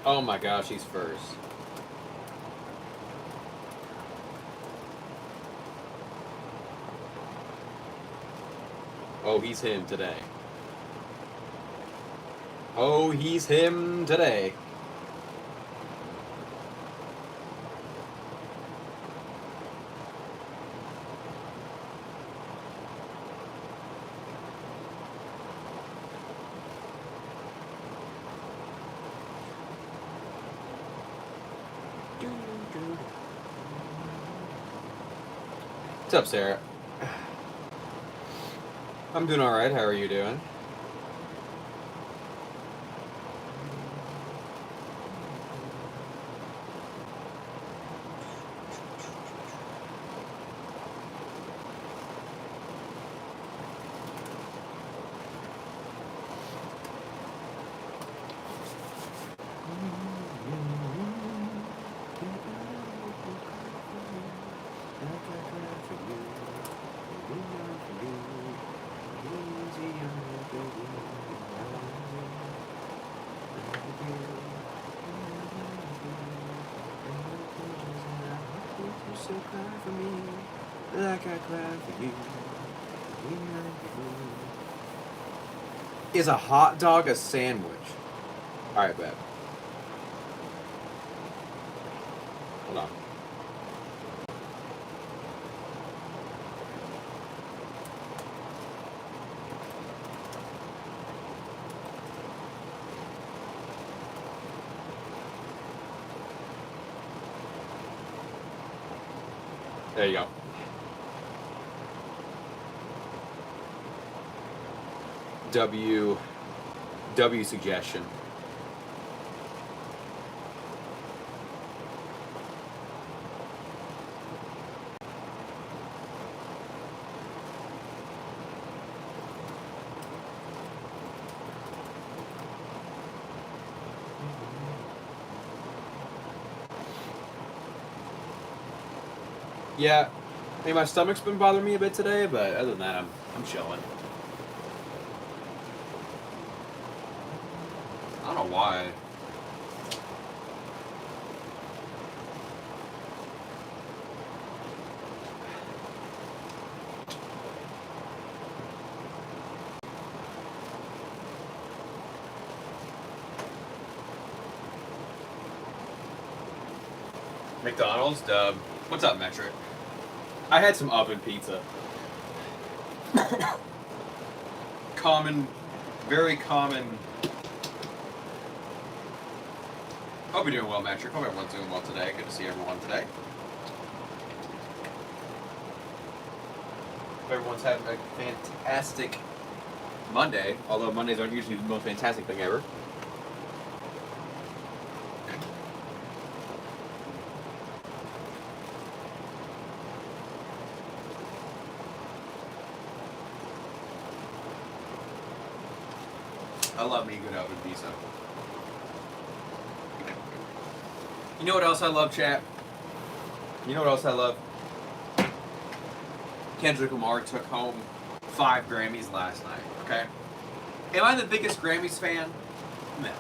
Oh my gosh, he's first. Oh, he's him today. Oh, he's him today. What's up, Sarah? I'm doing alright. How are you doing? So cry for me, like I cry for you. Is a hot dog a sandwich? Alright, bet. Hold on. There you go. W suggestion. Yeah, hey, my stomach's been bothering me a bit today, but other than that, I'm chilling. I don't know why. McDonald's, dub. What's up, Metric? I had some oven pizza. Common, very common. Hope you're doing well, Metric. Hope everyone's doing well today. Good to see everyone today. Hope everyone's having a fantastic Monday, although Mondays aren't usually the most fantastic thing ever. I love me a good oven pizza. You know what else I love, chat? You know what else I love? Kendrick Lamar took home 5 Grammys last night, okay? Am I the biggest Grammys fan? No.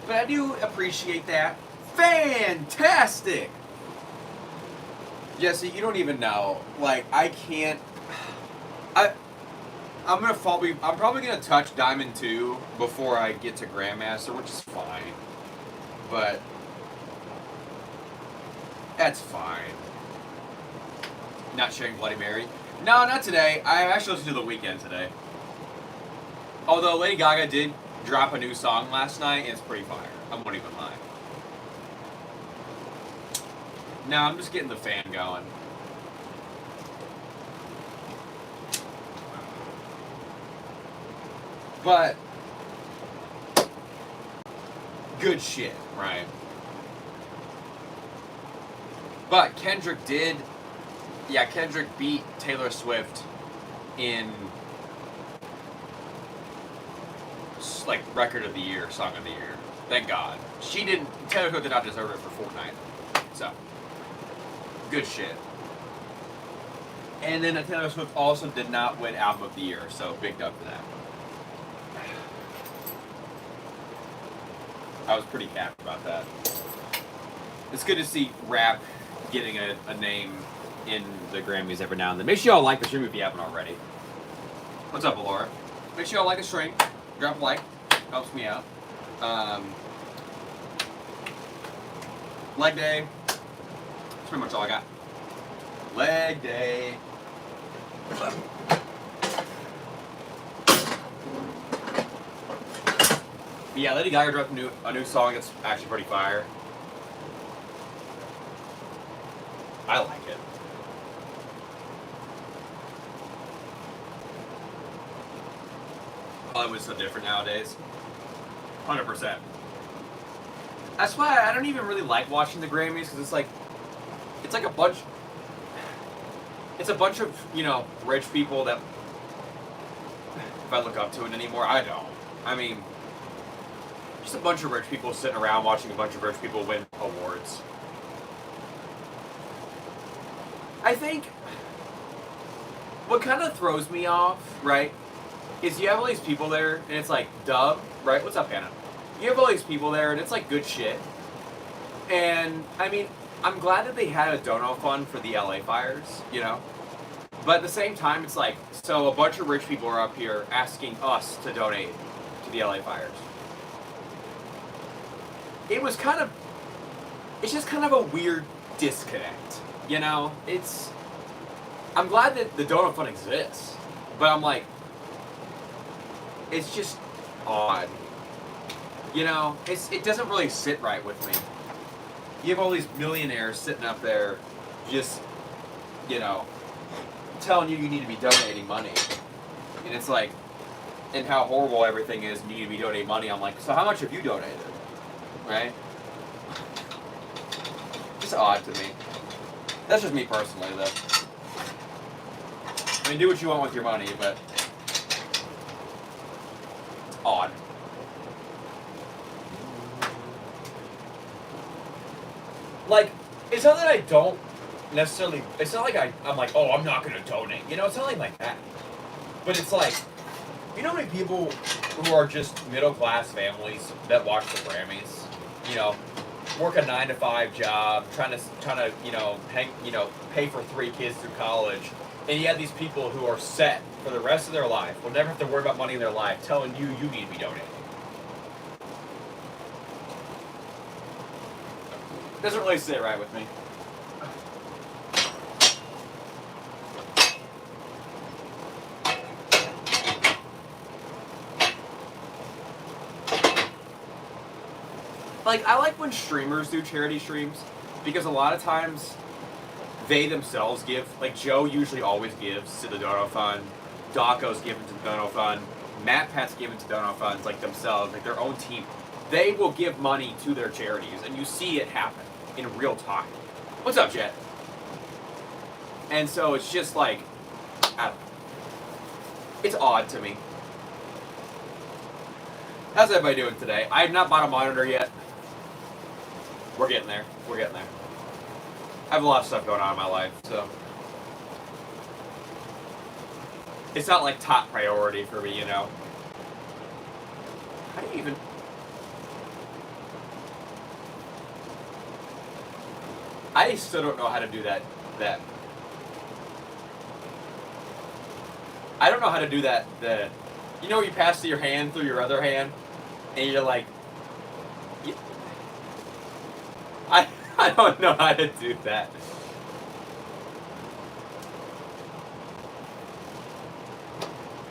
But I do appreciate that. Fantastic! Jesse, you don't even know. Like, I can't... I'm probably gonna touch Diamond 2 before I get to Grandmaster, which is fine. But that's fine. Not sharing Bloody Mary. No, not today. I actually listened to The Weeknd today. Although Lady Gaga did drop a new song last night, and it's pretty fire. I won't even lie. No, I'm just getting the fan going. But good shit, right? But Kendrick beat Taylor Swift in like record of the year, song of the year. Thank God. Taylor Swift did not deserve it for Fortnite. So, good shit. And then Taylor Swift also did not win album of the year, so big dub for that. I was pretty capped about that. It's good to see rap getting a name in the Grammys every now and then. Make sure y'all like the stream if you haven't already. What's up, Laura? Make sure y'all like the stream. Drop a like. Helps me out. Leg day. That's pretty much all I got. Leg day. But yeah, Lady Gaga dropped a new song that's actually pretty fire. I like it. Hollywood's so different nowadays. 100%. That's why I don't even really like watching the Grammys, because it's like a bunch. It's a bunch of, you know, rich people that, if I look up to it anymore, I don't. I mean, just a bunch of rich people sitting around watching a bunch of rich people win awards. I think what kind of throws me off, right, is you have all these people there, and it's like, Dub, right? What's up, Hannah? You have all these people there, and it's like good shit. And, I mean, I'm glad that they had a dono fund for the LA fires, you know? But at the same time, it's like, so a bunch of rich people are up here asking us to donate to the LA fires. It's just kind of a weird disconnect, you know? I'm glad that the donut fund exists, but I'm like, it's just odd. You know, it doesn't really sit right with me. You have all these millionaires sitting up there just, you know, telling you need to be donating money. And it's like, and how horrible everything is, and you need to be donating money. I'm like, so how much have you donated? Right? Just odd to me. That's just me personally, though. I mean, do what you want with your money, but it's odd. Like, it's not that I don't necessarily, it's not like I'm like, oh, I'm not going to donate. You know, it's not like that. But it's like, you know how many people who are just middle-class families that watch the Grammys, you know, work a 9-to-5 job, trying to pay for 3 kids through college, and you have these people who are set for the rest of their life, will never have to worry about money in their life, telling you need to be donating. Doesn't really sit right with me. Like, I like when streamers do charity streams, because a lot of times they themselves give. Like, Joe usually always gives to the Dono Fund, Daco's given to the Dono Fund, MatPat's given to Dono Funds, like themselves, like their own team. They will give money to their charities, and you see it happen in real time. What's up, Jet? And so it's just like, I don't know. It's odd to me. How's everybody doing today? I have not bought a monitor yet. We're getting there. We're getting there. I have a lot of stuff going on in my life, so it's not like top priority for me, you know. How do you even? I still don't know how to do that. I don't know how to do that. You know, you pass your hand through your other hand, and you're like, I don't know how to do that.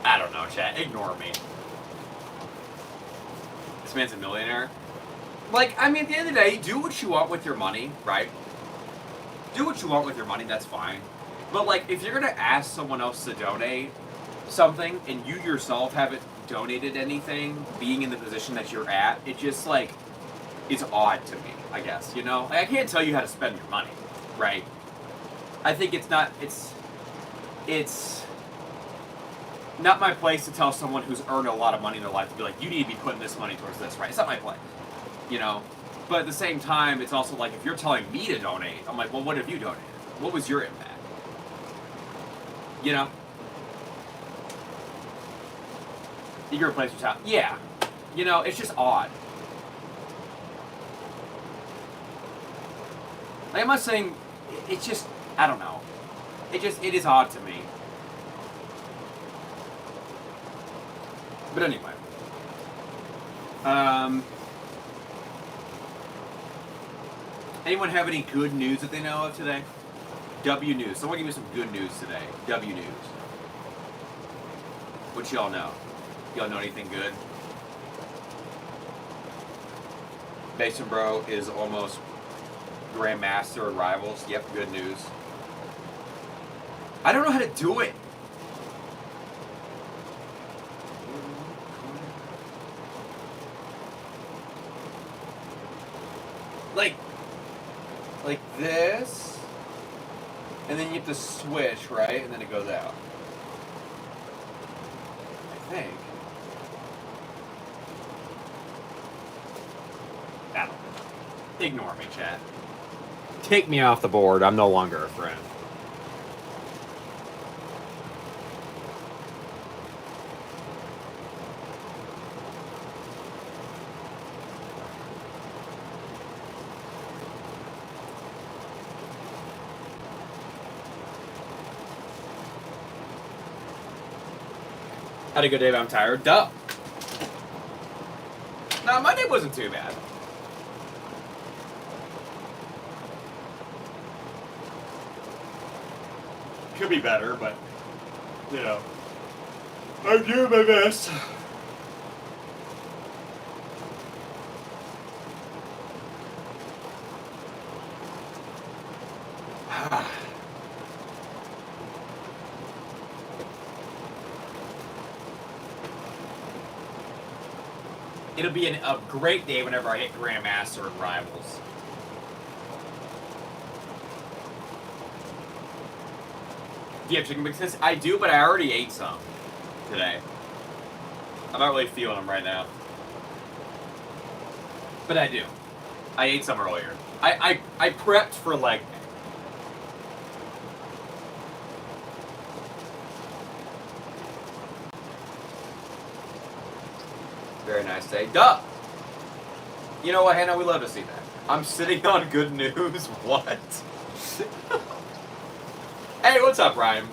I don't know, chat. Ignore me. This man's a millionaire. Like, I mean, at the end of the day, do what you want with your money, right? Do what you want with your money, that's fine. But, like, if you're going to ask someone else to donate something, and you yourself haven't donated anything, being in the position that you're at, it just, like, is odd to me, I guess, you know? Like, I can't tell you how to spend your money, right? I think it's not my place to tell someone who's earned a lot of money in their life to be like, you need to be putting this money towards this, right? It's not my place, you know? But at the same time, it's also like, if you're telling me to donate, I'm like, well, what have you donated? What was your impact? You know? You can replace your time. Yeah. You know, it's just odd. Like, I'm not saying, it's just, I don't know. It is odd to me. But anyway. Anyone have any good news that they know of today? W News. Someone give me some good news today. W News. What y'all know? Y'all know anything good? Mason Bro is almost Grandmaster at Rivals. Yep, good news. I don't know how to do it. Like this, and then you have to switch, right? And then it goes out. I think. I don't know. Ignore me, chat. Take me off the board. I'm no longer a friend. Had a good day, but I'm tired. Duh. No, my day wasn't too bad. Could be better, but, you know, I'm doing my best. It'll be a great day whenever I hit Grandmaster and Rivals. Do you have chicken mixes? I do, but I already ate some today. I'm not really feeling them right now. But I do. I ate some earlier. I prepped for leg day. Very nice day. Duh! You know what, Hannah? We love to see that. I'm sitting on good news. What? Hey, what's up, Ryan?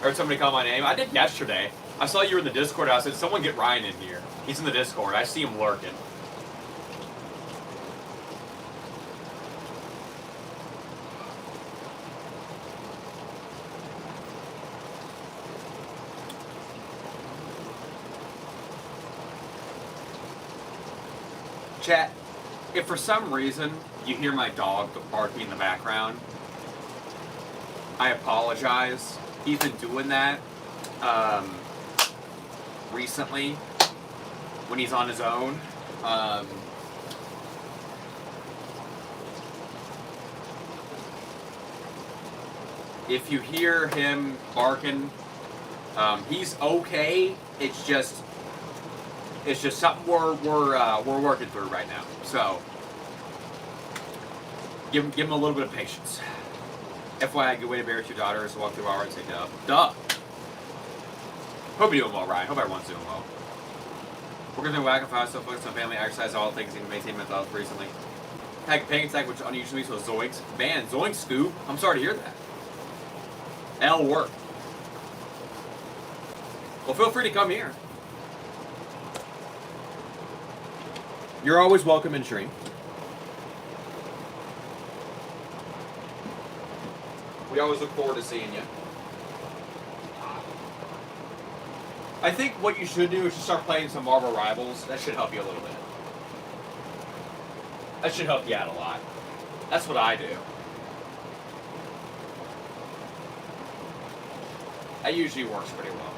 I heard somebody call my name. I did yesterday. I saw you were in the Discord. I said, someone get Ryan in here. He's in the Discord. I see him lurking. Chat, if for some reason you hear my dog barking in the background, I apologize. He's been doing that recently when he's on his own. If you hear him barking, he's okay. It's just something we're working through right now. So give him a little bit of patience. FYI, good way to embarrass your daughter is to walk through our and say duh. Duh. Hope you're doing well, Ryan. Hope everyone's doing well. We're gonna do whack and fast, so focus on family, exercise, all things you can maintain mental health recently. Tag panic attack, which unusually so Zoinks. Man, Zoinks Scoop. I'm sorry to hear that. L work. Well, feel free to come here. You're always welcome in stream. We always look forward to seeing you. I think what you should do is just start playing some Marvel Rivals. That should help you a little bit. That should help you out a lot. That's what I do. That usually works pretty well.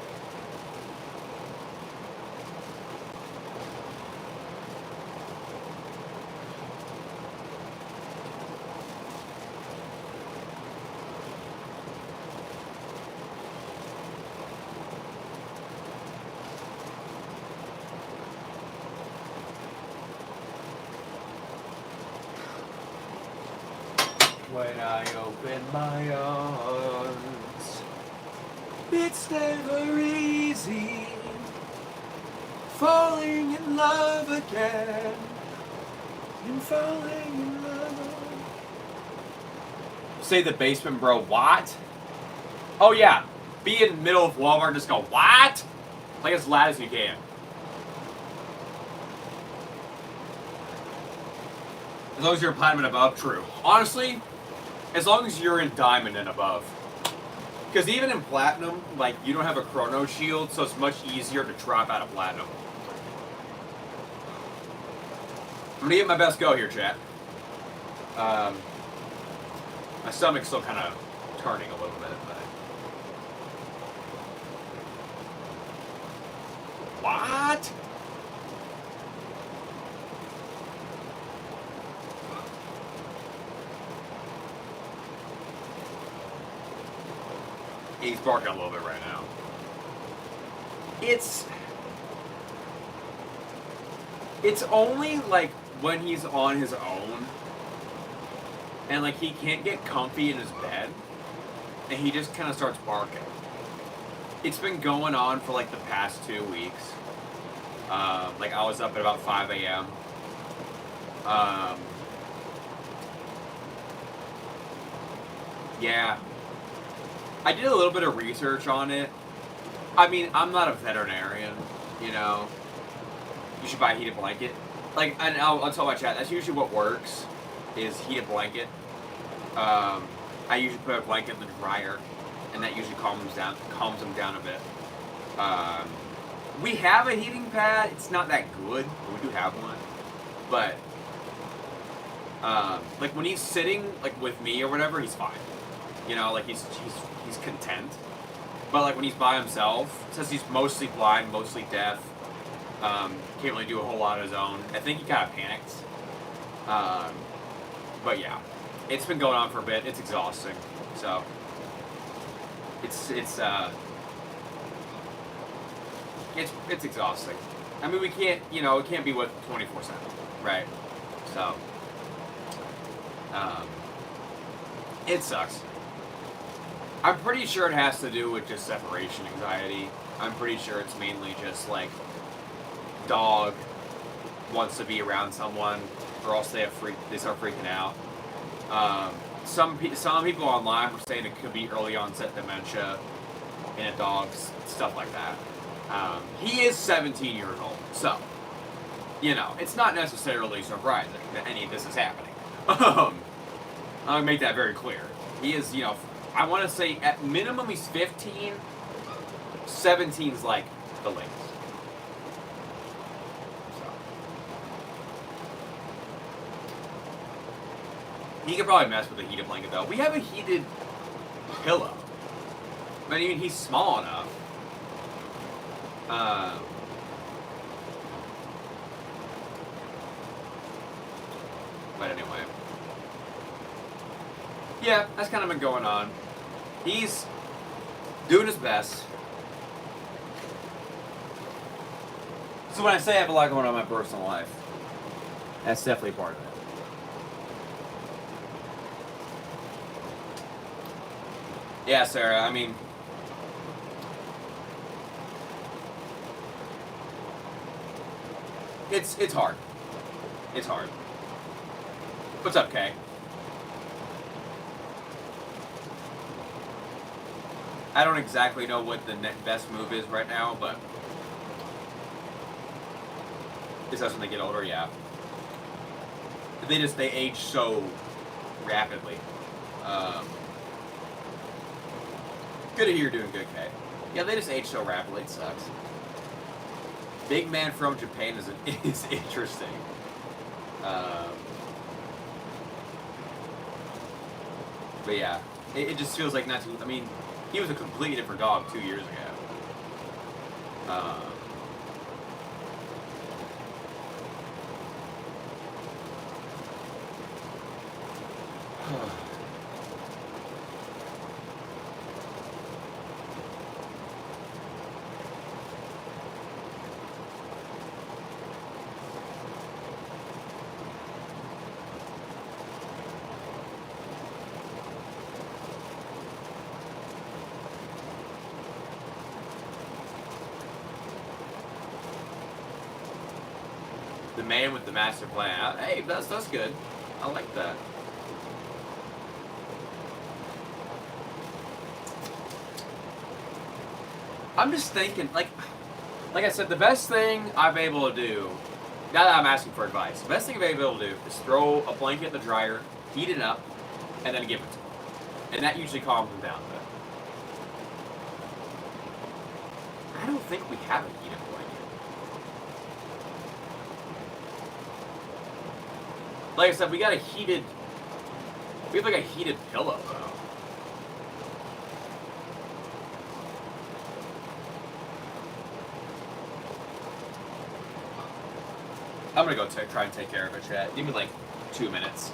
When I open my arms, it's never easy falling in love again and falling in love. say the basement, bro. What? Oh yeah, be in the middle of Walmart and just go, what? Like as loud as you can. As long as you're in platinum and above, true. Honestly, as long as you're in diamond and above. Because even in platinum, like, you don't have a chrono shield, so it's much easier to drop out of platinum. I'm gonna give my best go here, chat. My stomach's still kind of turning a little bit, but... What? He's barking a little bit right now. It's only like when he's on his own and like he can't get comfy in his bed and he just kind of starts barking. It's been going on for like the past 2 weeks. Like I was up at about 5 a.m. Yeah. I did a little bit of research on it. I mean, I'm not a veterinarian, you know. You should buy a heated blanket. Like, and I'll tell my chat, that's usually what works, is heated blanket. I usually put a blanket in the dryer, and that usually calms them down a bit. We have a heating pad. It's not that good, but we do have one. But, like, when he's sitting, like, with me or whatever, he's fine. You know, like, he's content. But, like, when he's by himself, since he's mostly blind, mostly deaf, can't really do a whole lot of his own. I think he kind of panicked. But, yeah. It's been going on for a bit. It's exhausting. So, it's exhausting. I mean, we can't, you know, it can't be with 24/7, right? So, it sucks. I'm pretty sure it has to do with just separation anxiety. I'm pretty sure it's mainly just like dog wants to be around someone, or else they start freaking out. Some people online were saying it could be early onset dementia in a dog, stuff like that. He is 17 years old, so you know it's not necessarily surprising that any of this is happening. I'll make that very clear. He is, you know, I want to say at minimum he's 15. 17's like the latest. So. He could probably mess with a heated blanket though. We have a heated pillow. I mean, he's small enough. But anyway. Yeah, that's kind of been going on. He's doing his best. So when I say I have a lot going on in my personal life, that's definitely part of it. Yeah, Sarah, I mean... It's hard. It's hard. What's up, Kay? I don't exactly know what the best move is right now, but... Is that when they get older? Yeah. They age so rapidly. Good to hear you're doing good, Kay. Yeah, they just age so rapidly. It sucks. Big man from Japan is interesting. But yeah, it just feels like not too... I mean, he was a completely different dog 2 years ago. The man with the master plan. Hey, that's good. I like that. I'm just thinking, like I said, the best thing I've been able to do, now that I'm asking for advice, the best thing I've been able to do is throw a blanket in the dryer, heat it up, and then give it to them. And that usually calms them down. But I don't think we have a heated blanket. Like I said, we have like a heated pillow though. I'm gonna go try and take care of it, chat. Give me like 2 minutes.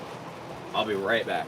I'll be right back.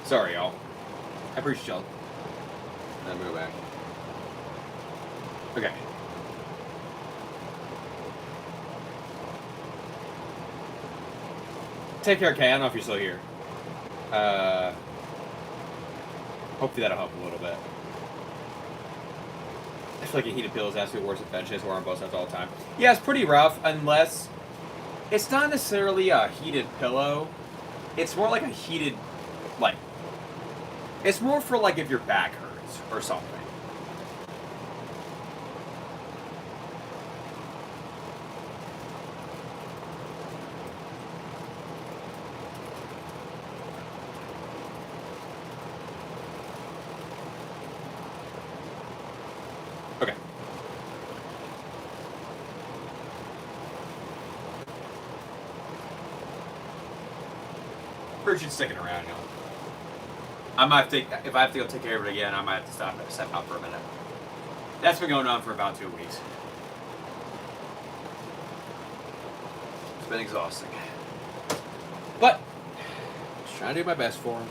Sorry, y'all. I appreciate y'all. Let me go back. Okay. Take care, Kay. I don't know if you're still here. Hopefully that'll help a little bit. I feel like a heated pillow is absolutely worse than benches or on both sides all the time. Yeah, it's pretty rough unless it's not necessarily a heated pillow. It's more like a heated, like, it's more for like if your back hurts or something. Appreciate sticking around, y'all. I might take if I have to go take care of it again, I might have to step out for a minute. That's been going on for about 2 weeks. It's been exhausting. But just trying to do my best for him.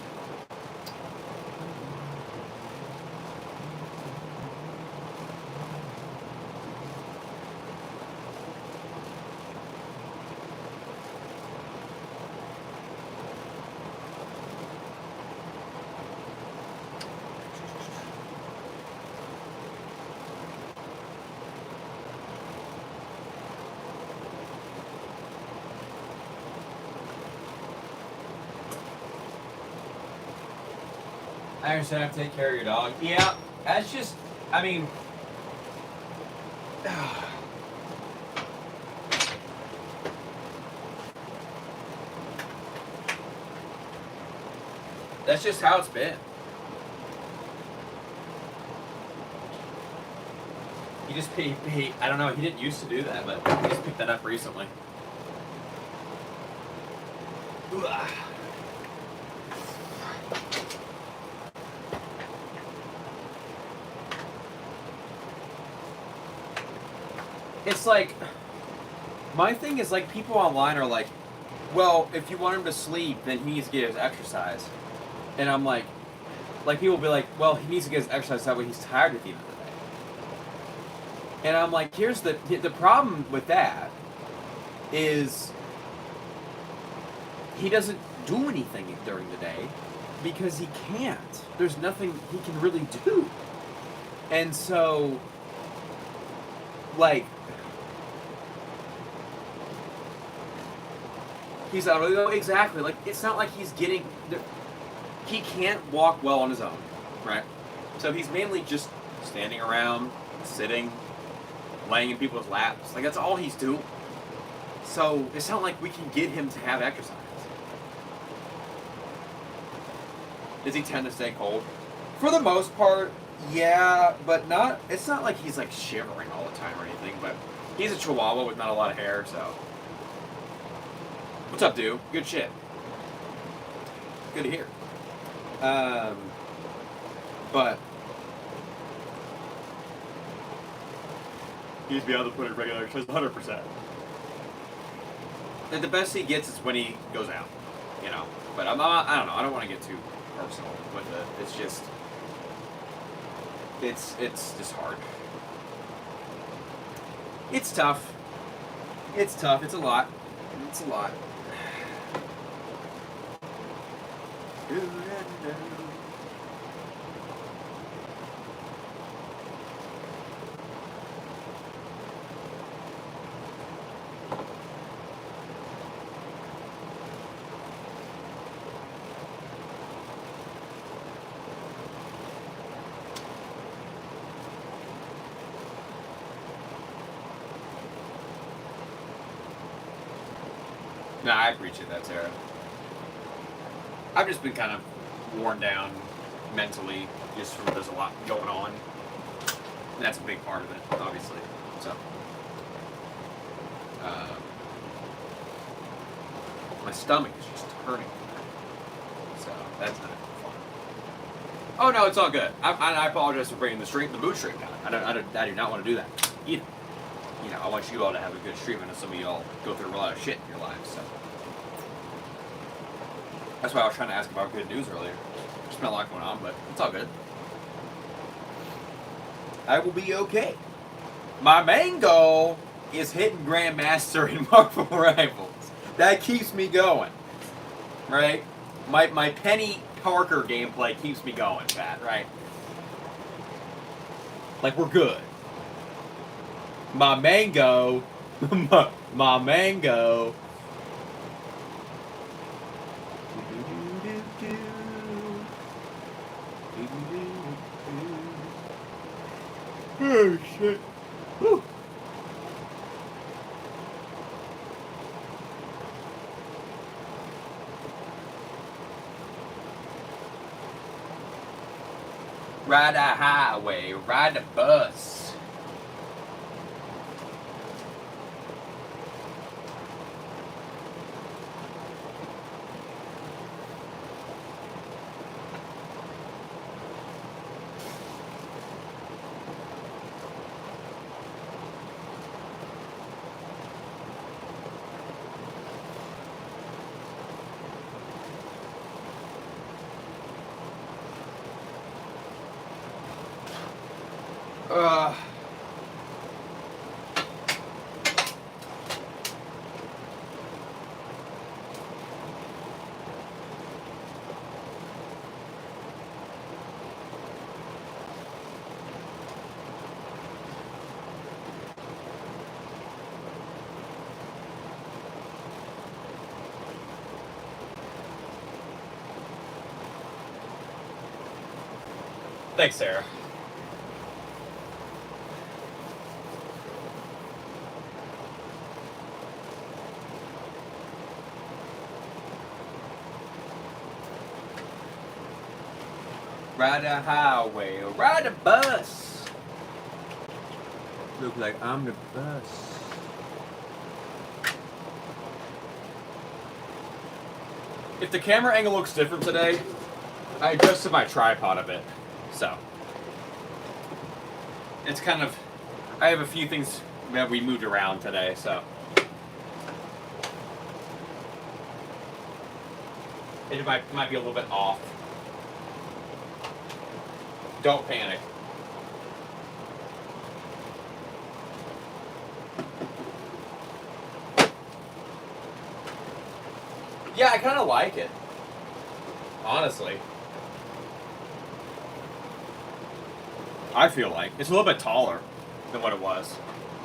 I understand I have to take care of your dog. Yeah, that's just, I mean, that's just how it's been. I don't know, he didn't used to do that, but he just picked that up recently. Ugh. It's like, my thing is like, people online are like, well, if you want him to sleep, then he needs to get his exercise. And I'm like people will be like, well, he needs to get his exercise, that way he's tired at the end of the day. And I'm like, here's the problem with that is he doesn't do anything during the day because he can't. There's nothing he can really do. And so, like, he's out of exactly. Like, it's not like he's getting. He can't walk well on his own, right? So he's mainly just standing around, sitting, laying in people's laps. Like, that's all he's doing. So it's not like we can get him to have exercise. Does he tend to stay cold? For the most part, yeah, but not. It's not like he's like shivering all the time or anything. But he's a Chihuahua with not a lot of hair, so. What's up, dude? Good shit. Good to hear. But he needs to be able to put in regular exercise 100%. And the best he gets is when he goes out, you know. But I don't know. I don't want to get too personal with it. It's just, it's just hard. It's tough. It's tough. It's a lot. It's a lot. No, I appreciate that, Sarah. I've just been kind of worn down mentally, just from there's a lot going on. And that's a big part of it, obviously. So, my stomach is just hurting. So that's not fun. Oh no, it's all good. I apologize for bringing the mood stream down. I do not want to do that either. You know, I want you all to have a good stream, and some of y'all go through a lot of shit in your lives, so. That's why I was trying to ask about good news earlier. There's been a lot going on, but it's all good. I will be okay. My main goal is hitting Grandmaster in Marvel Rivals. That keeps me going, right? My Penny Parker gameplay keeps me going, Pat, right? Like, we're good. My mango, my mango. Oh shit. Whew. Ride a highway, ride a bus. Thanks, Sarah. Ride a highway or ride a bus. Look like I'm the bus. If the camera angle looks different today, I adjusted my tripod a bit. So, it's kind of, I have a few things that we moved around today, so. It might be a little bit off. Don't panic. Yeah, I kind of like it. Honestly. I feel like. It's a little bit taller than what it was.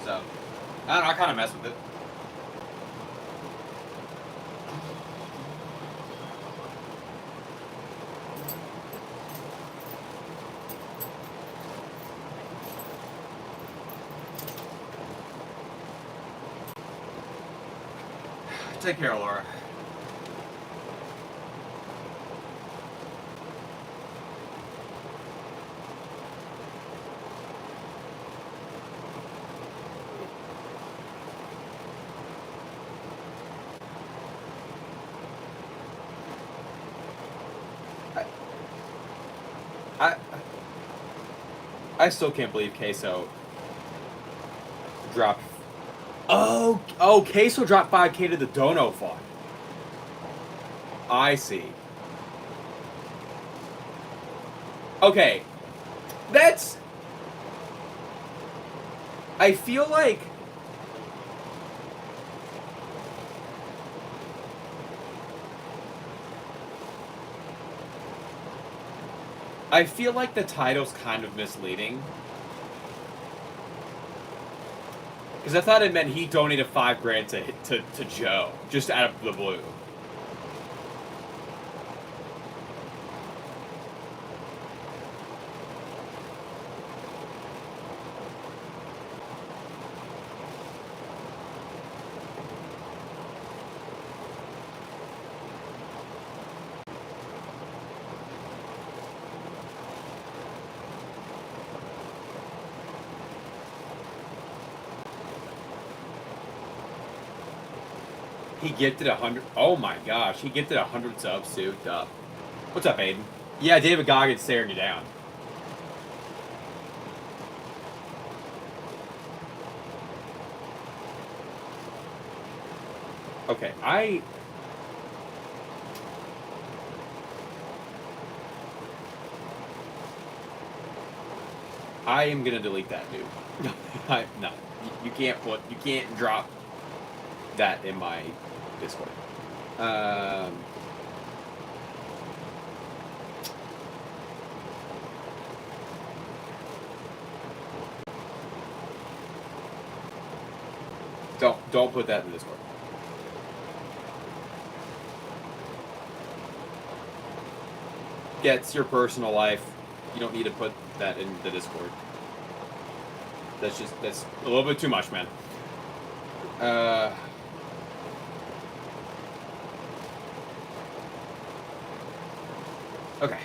So, I don't know, I kind of mess with it. Take care, Laura. I still can't believe Queso dropped. Oh, Queso dropped 5K to the Dono Fund. I see. Okay, that's. I feel like. I feel like the title's kind of misleading. Because I thought it meant he donated $5,000 to Joe, just out of the blue. He gifted 100. Oh my gosh, he gifted 100 subs too. Duh. What's up, Aiden? Yeah, David Goggins staring you down. Okay, I am gonna delete that dude. No, you can't drop that in my Discord. Don't put that in the Discord. Yeah, it's your personal life. You don't need to put that in the Discord. That's a little bit too much, man. Okay.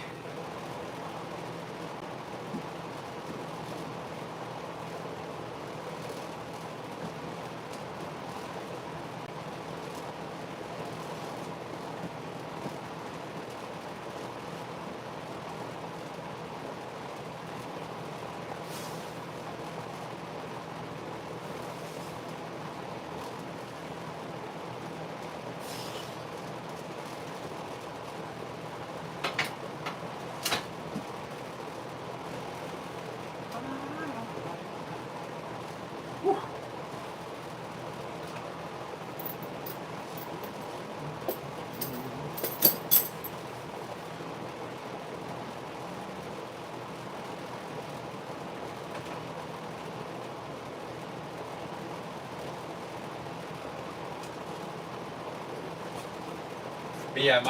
But yeah,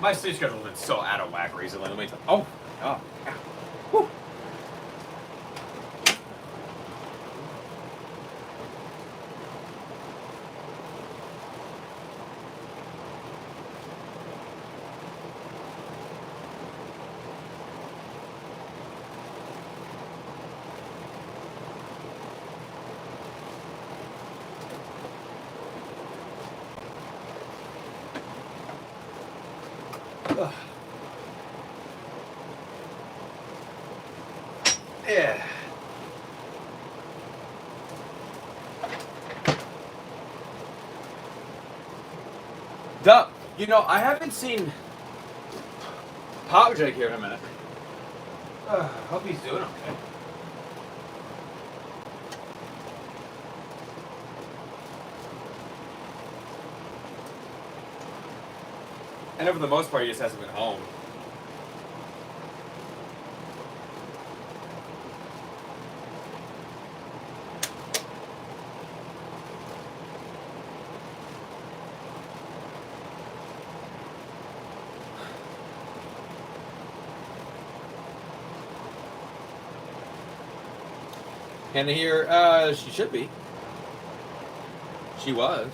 my sleep schedule has been so out of whack recently. Let me tell. Oh, Oh, yeah. Whew. Ugh. Yeah. Duh. You know, I haven't seen Pop Jake here in a minute. Hope he's doing okay. I know for the most part he just hasn't been home. Can I hear? She should be. She was.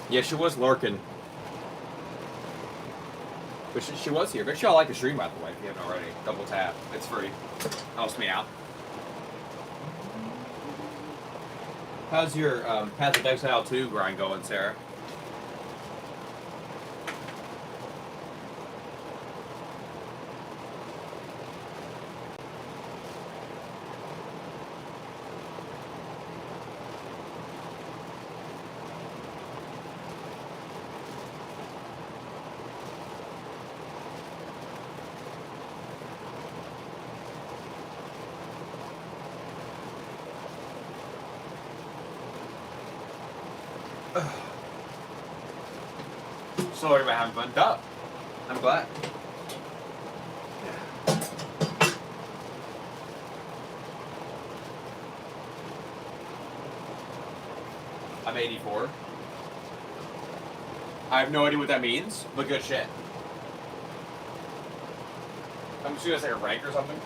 Yeah, she was lurking. But she was here. Make sure y'all like the stream, by the way, if you haven't already. Double tap. It's free. Helps me out. How's your Path of Exile 2 grind going, Sarah? Sorry about having fun. Duh. I'm glad. I'm 84. I have no idea what that means, but good shit. I'm just gonna say a rank or something.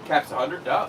Caps 100, duh.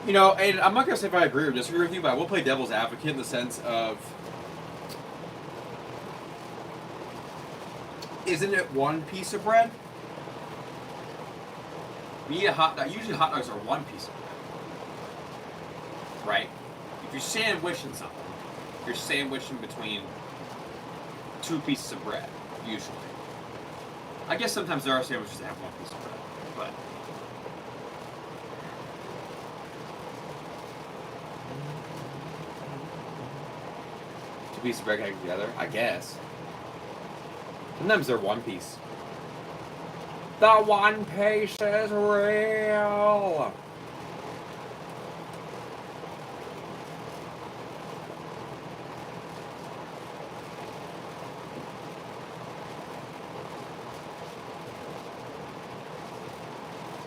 You know, and I'm not gonna say if I agree or disagree with you, but I will play devil's advocate in the sense of, isn't it one piece of bread? We eat a hot dog. Usually, hot dogs are one piece of bread, right? If you're sandwiching something, you're sandwiching between two pieces of bread, usually. I guess sometimes there are sandwiches that have one piece of bread, but. Piece of bread hanging together, I guess. Sometimes they're one piece. The one piece is real.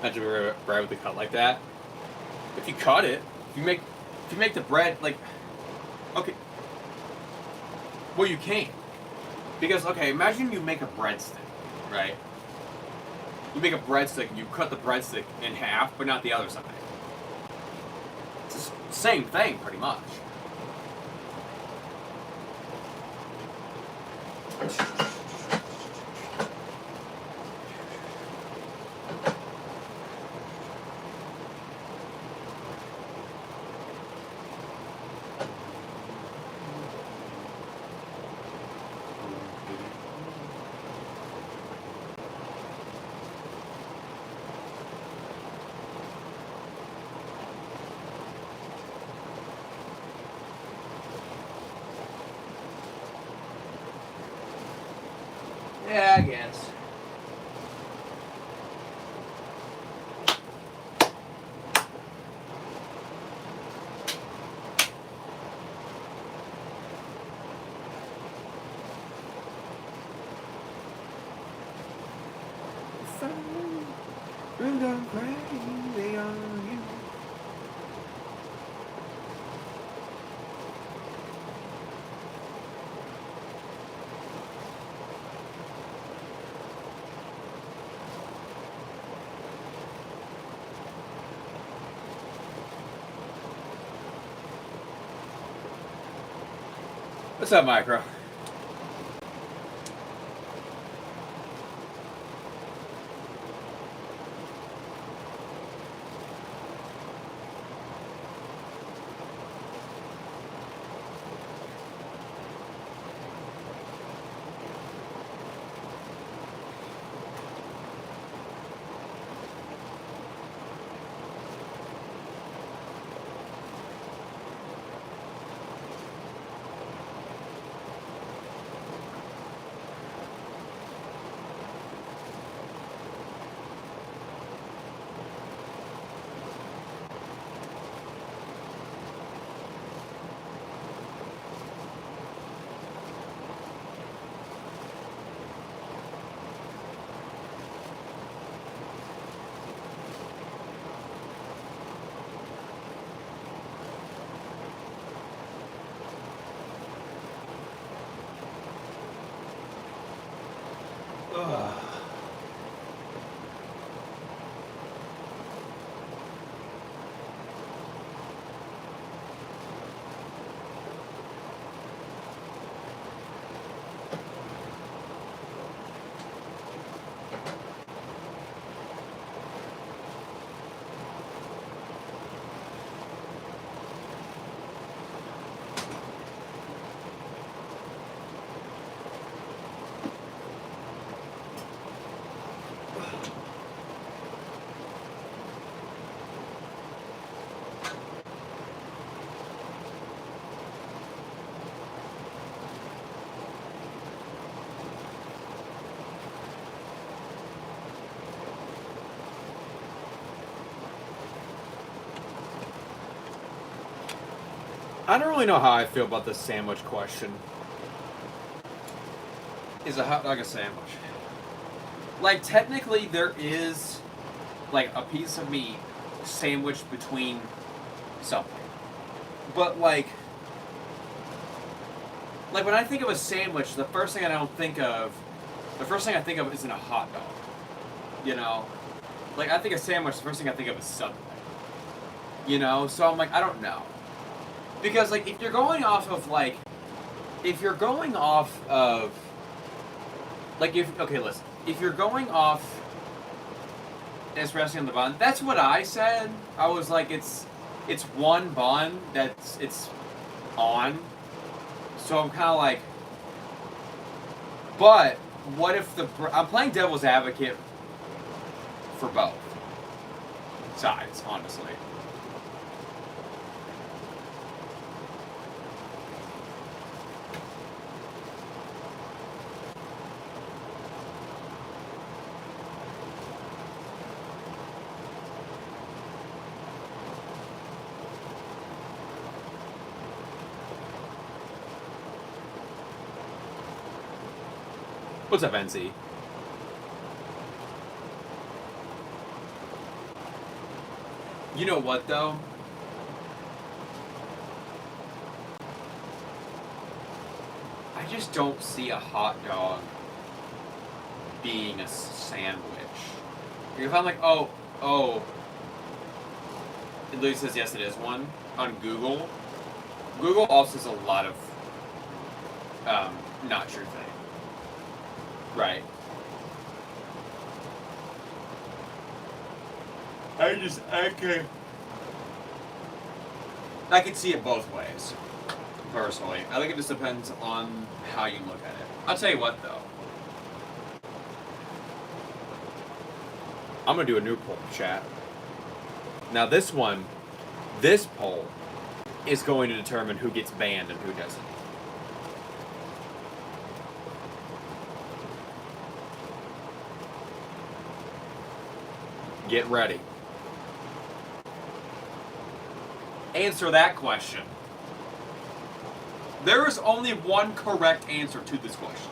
Imagine bread with a cut like that. If you cut it, if you make the bread like, okay, well you can't, because okay, imagine you make a breadstick, right? You make a breadstick and you cut the breadstick in half, but not the other side. It's the same thing, pretty much. Yeah, I guess. We're going crazy on you. What's up, Micro? I don't really know how I feel about the sandwich question. Is a hot dog a sandwich? Like, technically, there is, like, a piece of meat sandwiched between something. But, like, when I think of a sandwich, the first thing I think of isn't a hot dog. You know? Like, I think of sandwich, the first thing I think of is Subway. You know? So I'm like, I don't know. Because, like, if you're going off of, like, if you're going off, it's resting on the bun, that's what I said. I was like, it's one bun it's on. So I'm kind of like, but what if I'm playing devil's advocate for both sides, honestly. What's up, NC? You know what, though? I just don't see a hot dog being a sandwich. If I'm like, oh, it literally says yes, it is one on Google. Google also says a lot of not true thing. Right. I could see it both ways. Personally, I think it just depends on how you look at it. I'll tell you what, though. I'm gonna do a new poll, chat. Now this poll is going to determine who gets banned and who doesn't. Get ready. Answer that question. There is only one correct answer to this question.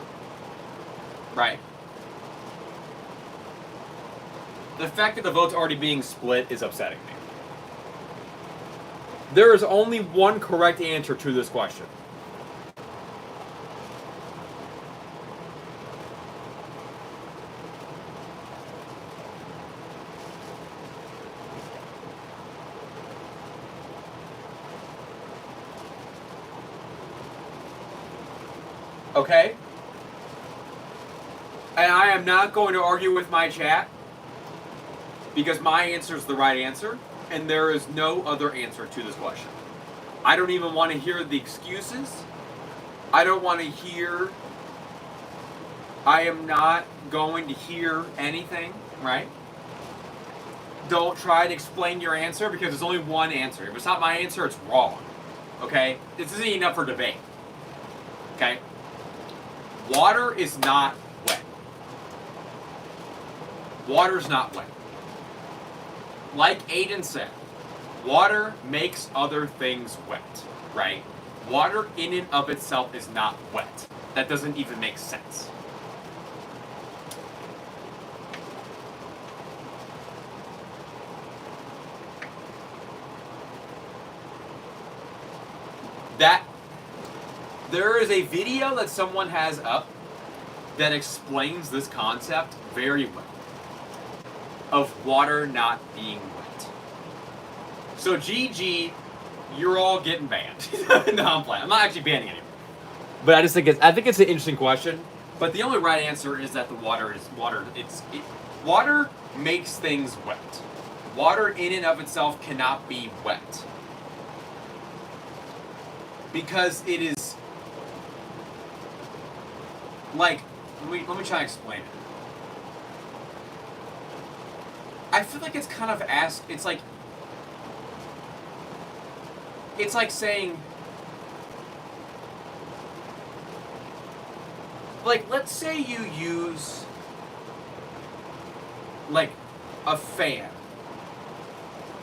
Right. The fact that the vote's already being split is upsetting me. There is only one correct answer to this question. Okay? And I am not going to argue with my chat, because my answer is the right answer, and there is no other answer to this question. I don't even want to hear the excuses. I don't want to hear... I am not going to hear anything, right? Don't try to explain your answer, because there's only one answer. If it's not my answer, it's wrong. Okay? This isn't enough for debate. Okay? Water is not wet. Water's not wet. Like Aiden said, water makes other things wet, right? Water in and of itself is not wet. That doesn't even make sense. There is a video that someone has up that explains this concept very well, of water not being wet. So GG, you're all getting banned. No, I'm playing. I'm not actually banning anyone. But I think it's an interesting question. But the only right answer is that the water is water. Water makes things wet. Water in and of itself cannot be wet, because it is like, let me try to explain it. I feel like it's kind of it's like saying, like, let's say you use like a fan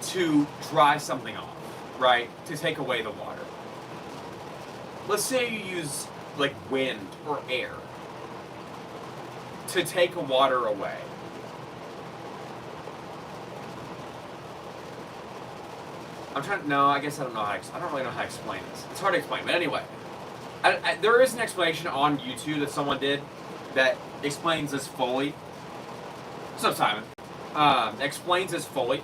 to dry something off, right? To take away the water. Let's say you use like wind or air to take the water away. I guess I don't know I don't really know how to explain this. It's hard to explain, but anyway. There is an explanation on YouTube that someone did that explains this fully. What's up, Simon? Explains this fully.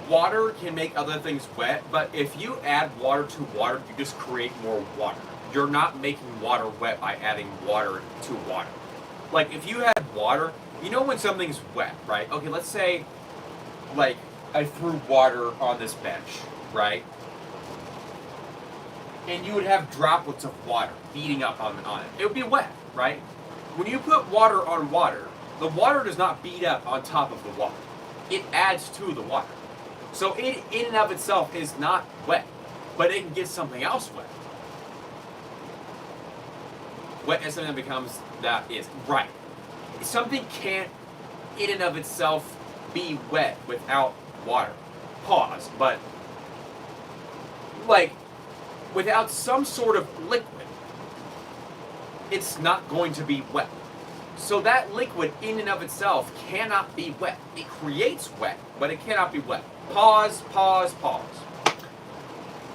Water can make other things wet, but if you add water to water, you just create more water. You're not making water wet by adding water to water. Like, if you had water, you know when something's wet, right? Okay, let's say, like, I threw water on this bench, right? And you would have droplets of water beating up on it. It would be wet, right? When you put water on water, the water does not beat up on top of the water. It adds to the water. So it, in and of itself, is not wet, but it can get something else wet. Wet is something that becomes, that is, right. Something can't, in and of itself, be wet without water. Pause, but, like, without some sort of liquid, it's not going to be wet. So that liquid in and of itself cannot be wet. It creates wet, but it cannot be wet. Pause, pause, pause.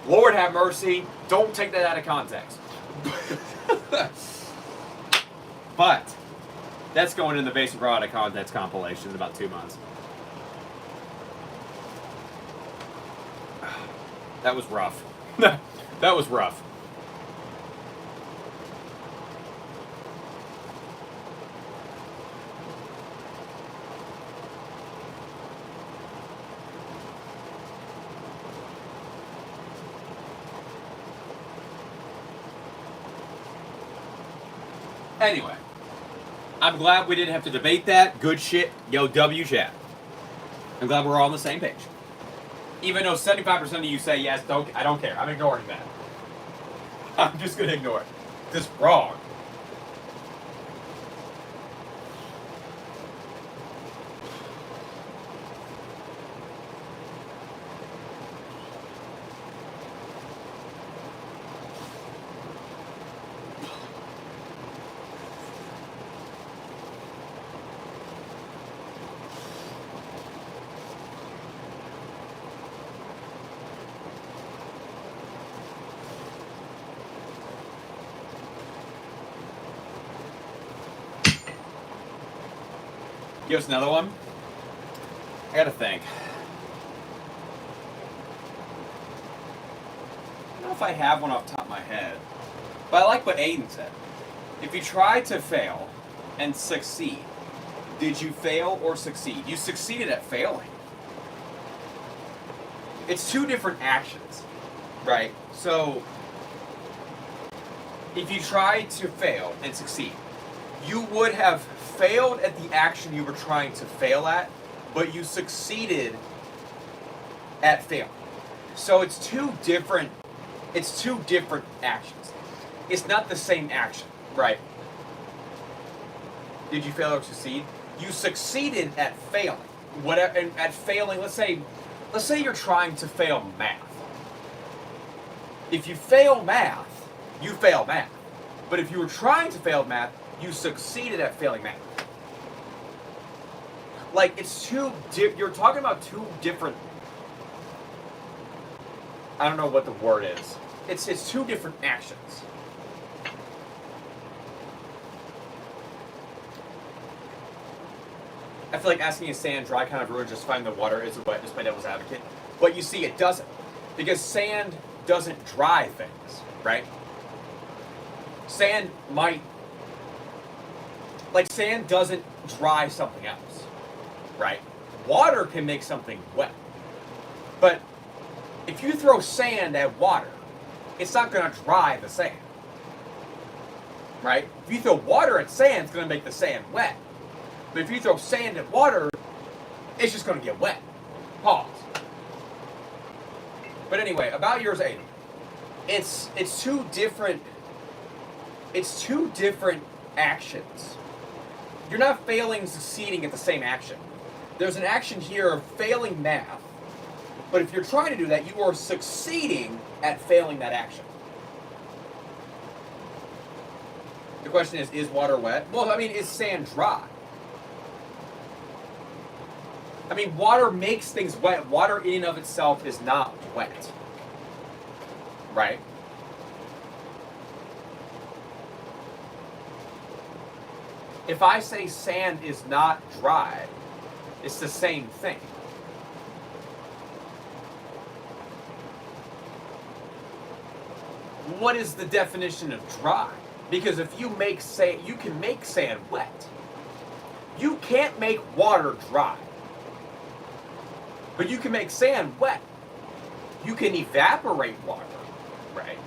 Lord have mercy, don't take that out of context. But that's going in the basic raw out of context compilation in about 2 months. That was rough. That was rough. Anyway, I'm glad we didn't have to debate that. Good shit. Yo, W chat. I'm glad we're all on the same page. Even though 75% of you say yes, I don't care. I'm ignoring that. I'm just gonna ignore it. Just wrong. Give us another one. I gotta think. I don't know if I have one off the top of my head. But I like what Aiden said. If you try to fail and succeed, did you fail or succeed? You succeeded at failing. It's two different actions, right? So, if you try to fail and succeed, you would have failed at the action you were trying to fail at, but you succeeded at failing. So it's two different actions. It's not the same action, right? Did you fail or succeed? You succeeded at failing. Whatever, and at failing, let's say you're trying to fail math. If you fail math, you fail math. But if you were trying to fail math, you succeeded at failing math. Like, you're talking about two different, I don't know what the word is. It's two different actions. I feel like asking a sand dry kind of ruins just find the water is wet, just by devil's advocate. But you see, it doesn't. Because sand doesn't dry things, right? Sand doesn't dry something else, right? Water can make something wet. But if you throw sand at water, it's not going to dry the sand, right? If you throw water at sand, it's going to make the sand wet. But if you throw sand at water, it's just going to get wet. Pause. But anyway, about yours, Aiden. It's two different actions. You're not failing and succeeding at the same action. There's an action here of failing math, but if you're trying to do that, you are succeeding at failing that action. The question is water wet? Well, I mean, is sand dry? I mean, water makes things wet. Water in and of itself is not wet. Right? If I say sand is not dry, it's the same thing. What is the definition of dry? Because if you make sand, you can make sand wet. You can't make water dry. But you can make sand wet. You can evaporate water, right?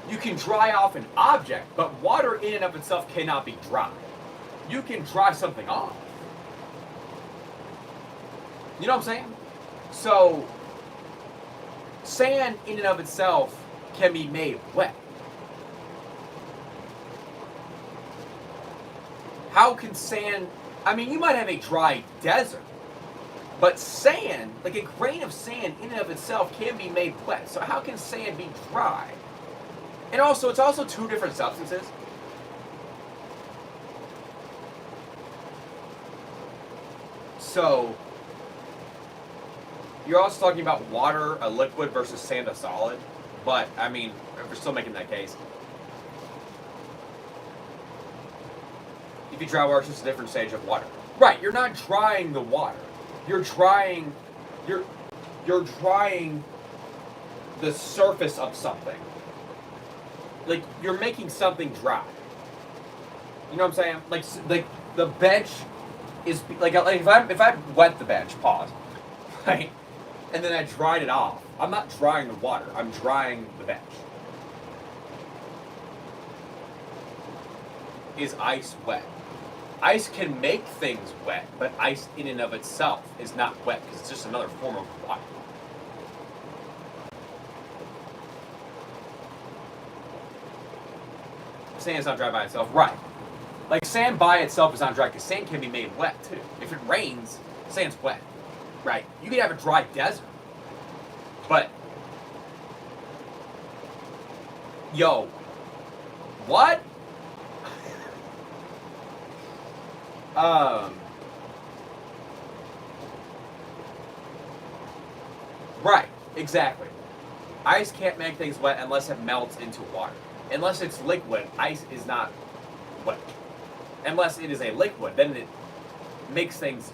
You can dry off an object, but water in and of itself cannot be dry. You can dry something off. You know what I'm saying? So, sand in and of itself can be made wet. How can sand, I mean, you might have a dry desert, but sand, like a grain of sand in and of itself can be made wet. So how can sand be dry? And also, it's also two different substances. So, you're also talking about water, a liquid, versus sand, a solid. But, I mean, if we're still making that case. If you dry water, it's just a different stage of water. Right, you're not drying the water. You're drying the surface of something. Like, you're making something dry. You know what I'm saying? Like the bench is like if I wet the bench, pause, right, and then I dried it off. I'm not drying the water. I'm drying the bench. Is ice wet? Ice can make things wet, but ice in and of itself is not wet because it's just another form of water. Sand is not dry by itself, right? Like sand by itself is not dry because sand can be made wet too. If it rains, sand's wet, right? You can have a dry desert, but yo, what? Right, exactly. Ice can't make things wet unless it melts into water. Unless it's liquid, ice is not wet. Unless it is a liquid, then it makes things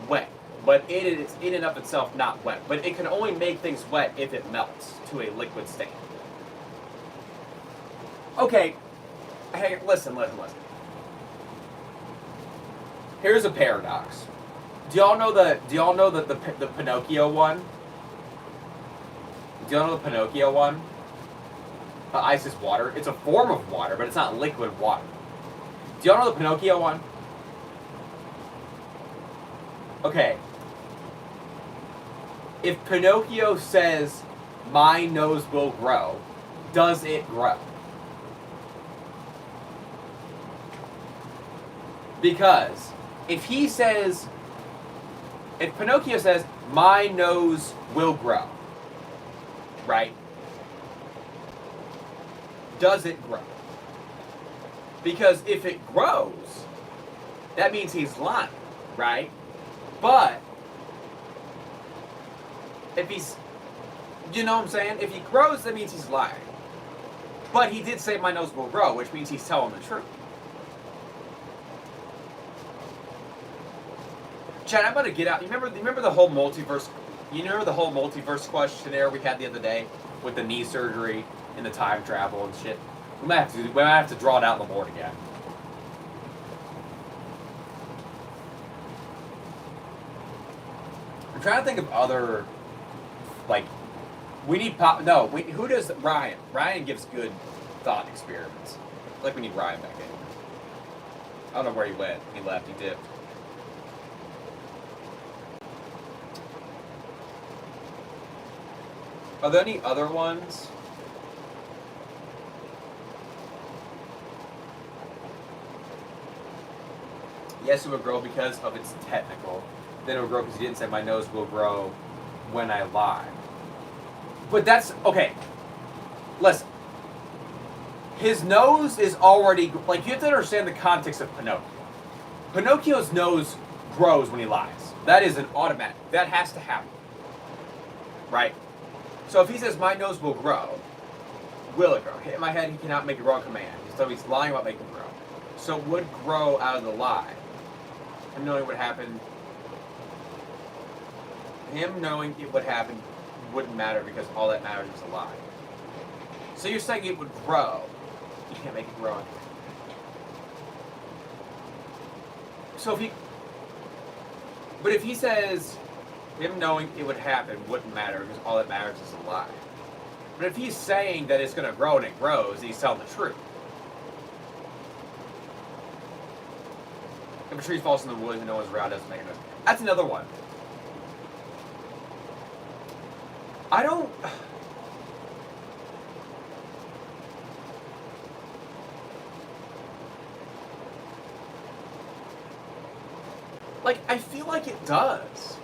wet. But it is in and of itself not wet. But it can only make things wet if it melts to a liquid state. Okay, hey, listen. Here's a paradox. Do y'all know the Pinocchio one? Do y'all know the Pinocchio one? Ice is water. It's a form of water, but it's not liquid water. Do y'all know the Pinocchio one? Okay. If Pinocchio says, "My nose will grow," does it grow? Because if Pinocchio says, "My nose will grow," right? Does it grow? Because if it grows, that means he's lying, right? But if he's, you know what I'm saying? If he grows, that means he's lying. But he did say my nose will grow, which means he's telling the truth. Chad, I'm about to get out. You remember the whole multiverse? You remember the whole multiverse questionnaire we had the other day with the knee surgery and the time travel and shit? We might have to draw it out on the board again. I'm trying to think of other, like, we need who does Ryan? Ryan gives good thought experiments. I feel like we need Ryan back in. I don't know where he went. He left. He dipped. Are there any other ones? Yes, it would grow because of its technical. Then it would grow because he didn't say my nose will grow when I lie. But that's, okay. Listen. His nose is already, like, you have to understand the context of Pinocchio. Pinocchio's nose grows when he lies. That is an automatic. That has to happen. Right? So if he says my nose will grow, will it grow? In my head, he cannot make a wrong command. So he's lying about making it grow. So it would grow out of the lie. Him knowing what happened. Him knowing it would happen wouldn't matter because all that matters is a lie. So you're saying it would grow. You can't make it grow. So if he says him knowing it would happen wouldn't matter because all that matters is a lie. But if he's saying that it's going to grow and it grows, he's telling the truth. If a tree falls in the woods and no one's around, it doesn't make a noise. That's another one. I don't... Like, I feel like it does.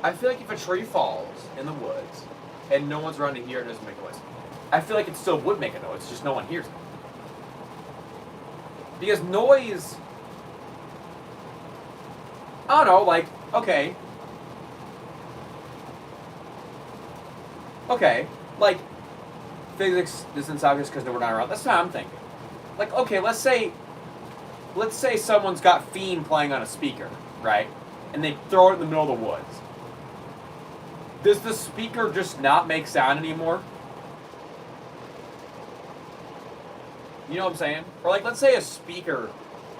I feel like if a tree falls in the woods and no one's around to hear it, it doesn't make a noise. I feel like it still would make a noise, just no one hears it. Because noise, I don't know, like, okay, like, physics isn't obvious because we're not around. That's what I'm thinking. Like, okay, let's say someone's got Fiend playing on a speaker, right? And they throw it in the middle of the woods. Does the speaker just not make sound anymore? You know what I'm saying? Or like, let's say a speaker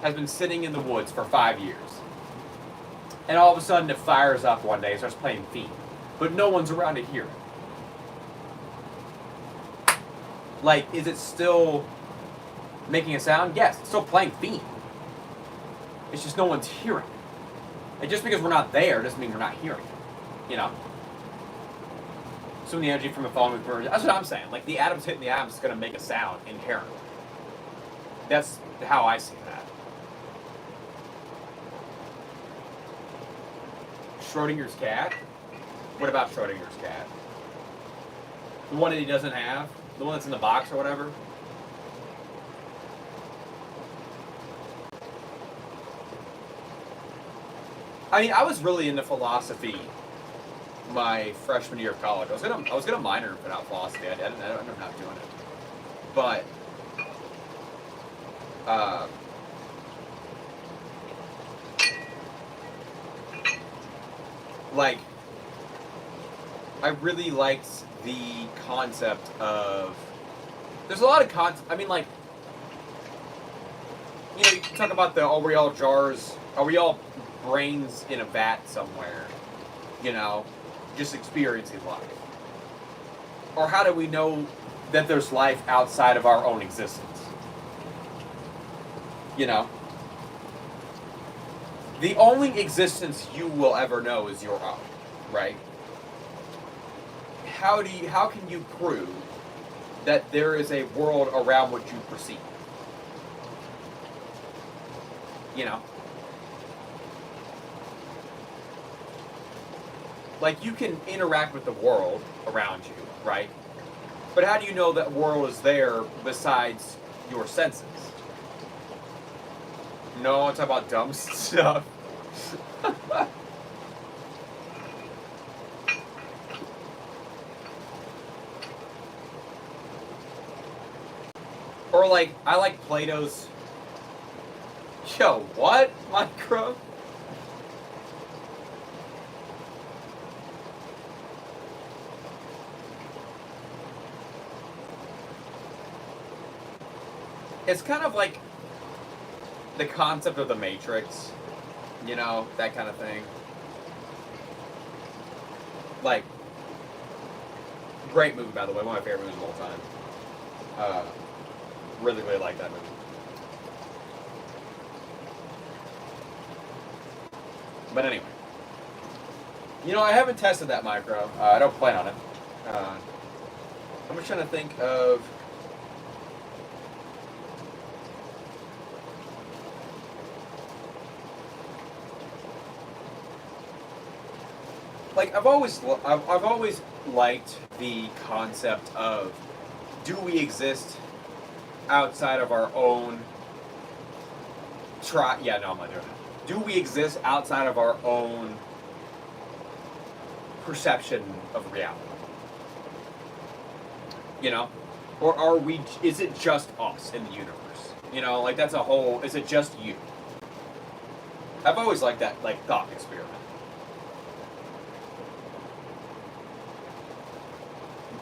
has been sitting in the woods for 5 years. And all of a sudden it fires up one day and starts playing Fiend. But no one's around to hear it. Like, is it still making a sound? Yes, it's still playing Fiend. It's just no one's hearing it. And just because we're not there doesn't mean we're not hearing it. You know? So the energy from a phone with birds. That's what I'm saying. Like, the atoms hitting the atoms is going to make a sound inherently. That's how I see that. Schrodinger's cat? What about Schrodinger's cat? The one that he doesn't have? The one that's in the box or whatever? I mean, I was really into philosophy my freshman year of college. I was gonna minor in philosophy. I ended up not doing it. But like, I really liked the concept of. There's a lot of concepts. I mean, like, you know, you can talk about are we all jars? Are we all brains in a vat somewhere? You know, just experiencing life. Or how do we know that there's life outside of our own existence? You know? The only existence you will ever know is your own, right? How can you prove that there is a world around what you perceive? You know? Like, you can interact with the world around you, right? But how do you know that world is there besides your senses? No, I'm talking about dumb stuff. Or like, I like Plato's... Yo, what? Minecraft? It's kind of like the concept of the Matrix, you know, that kind of thing. Like, great movie, by the way, one of my favorite movies of all time. Really, really like that movie. But anyway, you know, I haven't tested that micro. I don't plan on it. I'm just trying to think of. Like, I've always liked the concept of, do we exist outside of our own yeah, no, I'm not doing it. Do we exist outside of our own perception of reality? You know? Or is it just us in the universe? You know, like, that's a whole, is it just you? I've always liked that, like, thought experiment.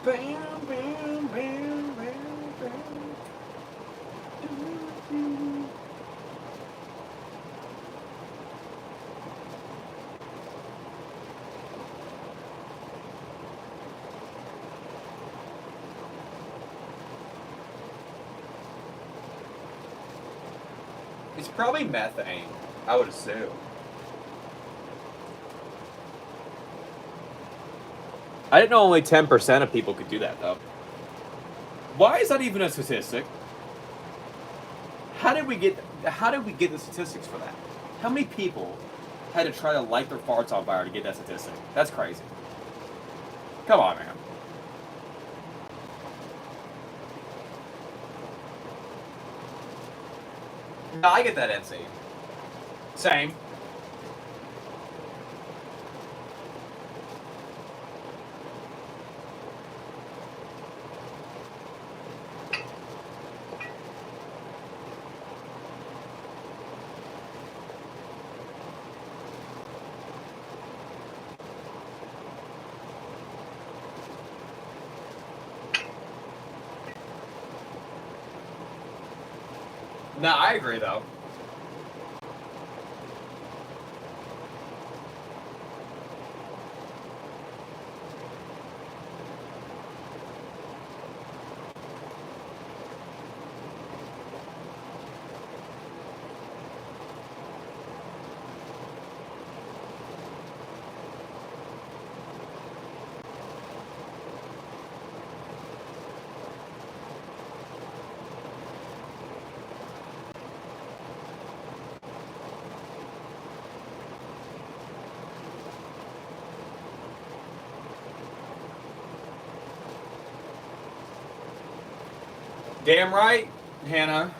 Bam, bam, bam, bam, bam. It's probably methane, I would assume. I didn't know only 10% of people could do that, though. Why is that even a statistic? How did we get the statistics for that? How many people had to try to light their farts on fire to get that statistic? That's crazy. Come on, man. No, I get that, NC. Same. No, I agree though. Damn right, Hannah.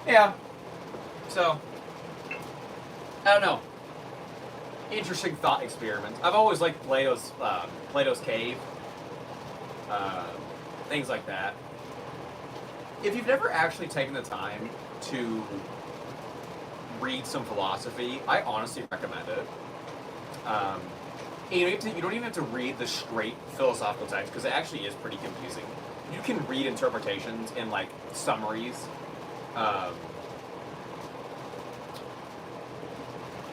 Yeah. So, I don't know. Interesting thought experiments. I've always liked Plato's Cave, things like that. If you've never actually taken the time to read some philosophy, I honestly recommend it. You don't even have to read the straight philosophical text because it actually is pretty confusing. You can read interpretations in like summaries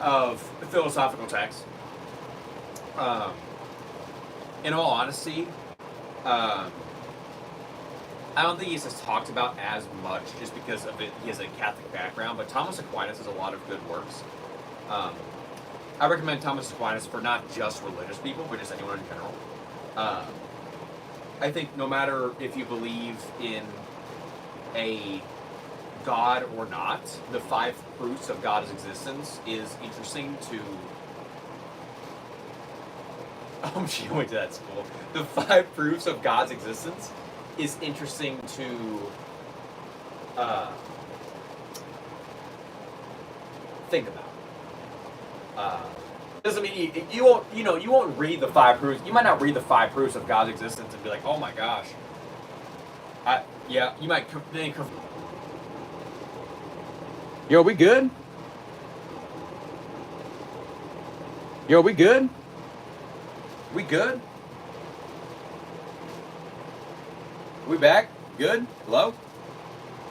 of philosophical texts. In all honesty, I don't think he's just talked about as much just because of it. He has a Catholic background, but Thomas Aquinas has a lot of good works. I recommend Thomas Aquinas for not just religious people, but just anyone in general. I think no matter if you believe in a God or not, the 5 proofs of God's existence is interesting to. Oh, she went to that school. The 5 proofs of God's existence is interesting to think about. Doesn't mean you won't read the 5 proofs. You might not read the 5 proofs of God's existence and be like, oh my gosh. You might think. Yo, we good? Yo, we good? We good? We back? Good? Hello?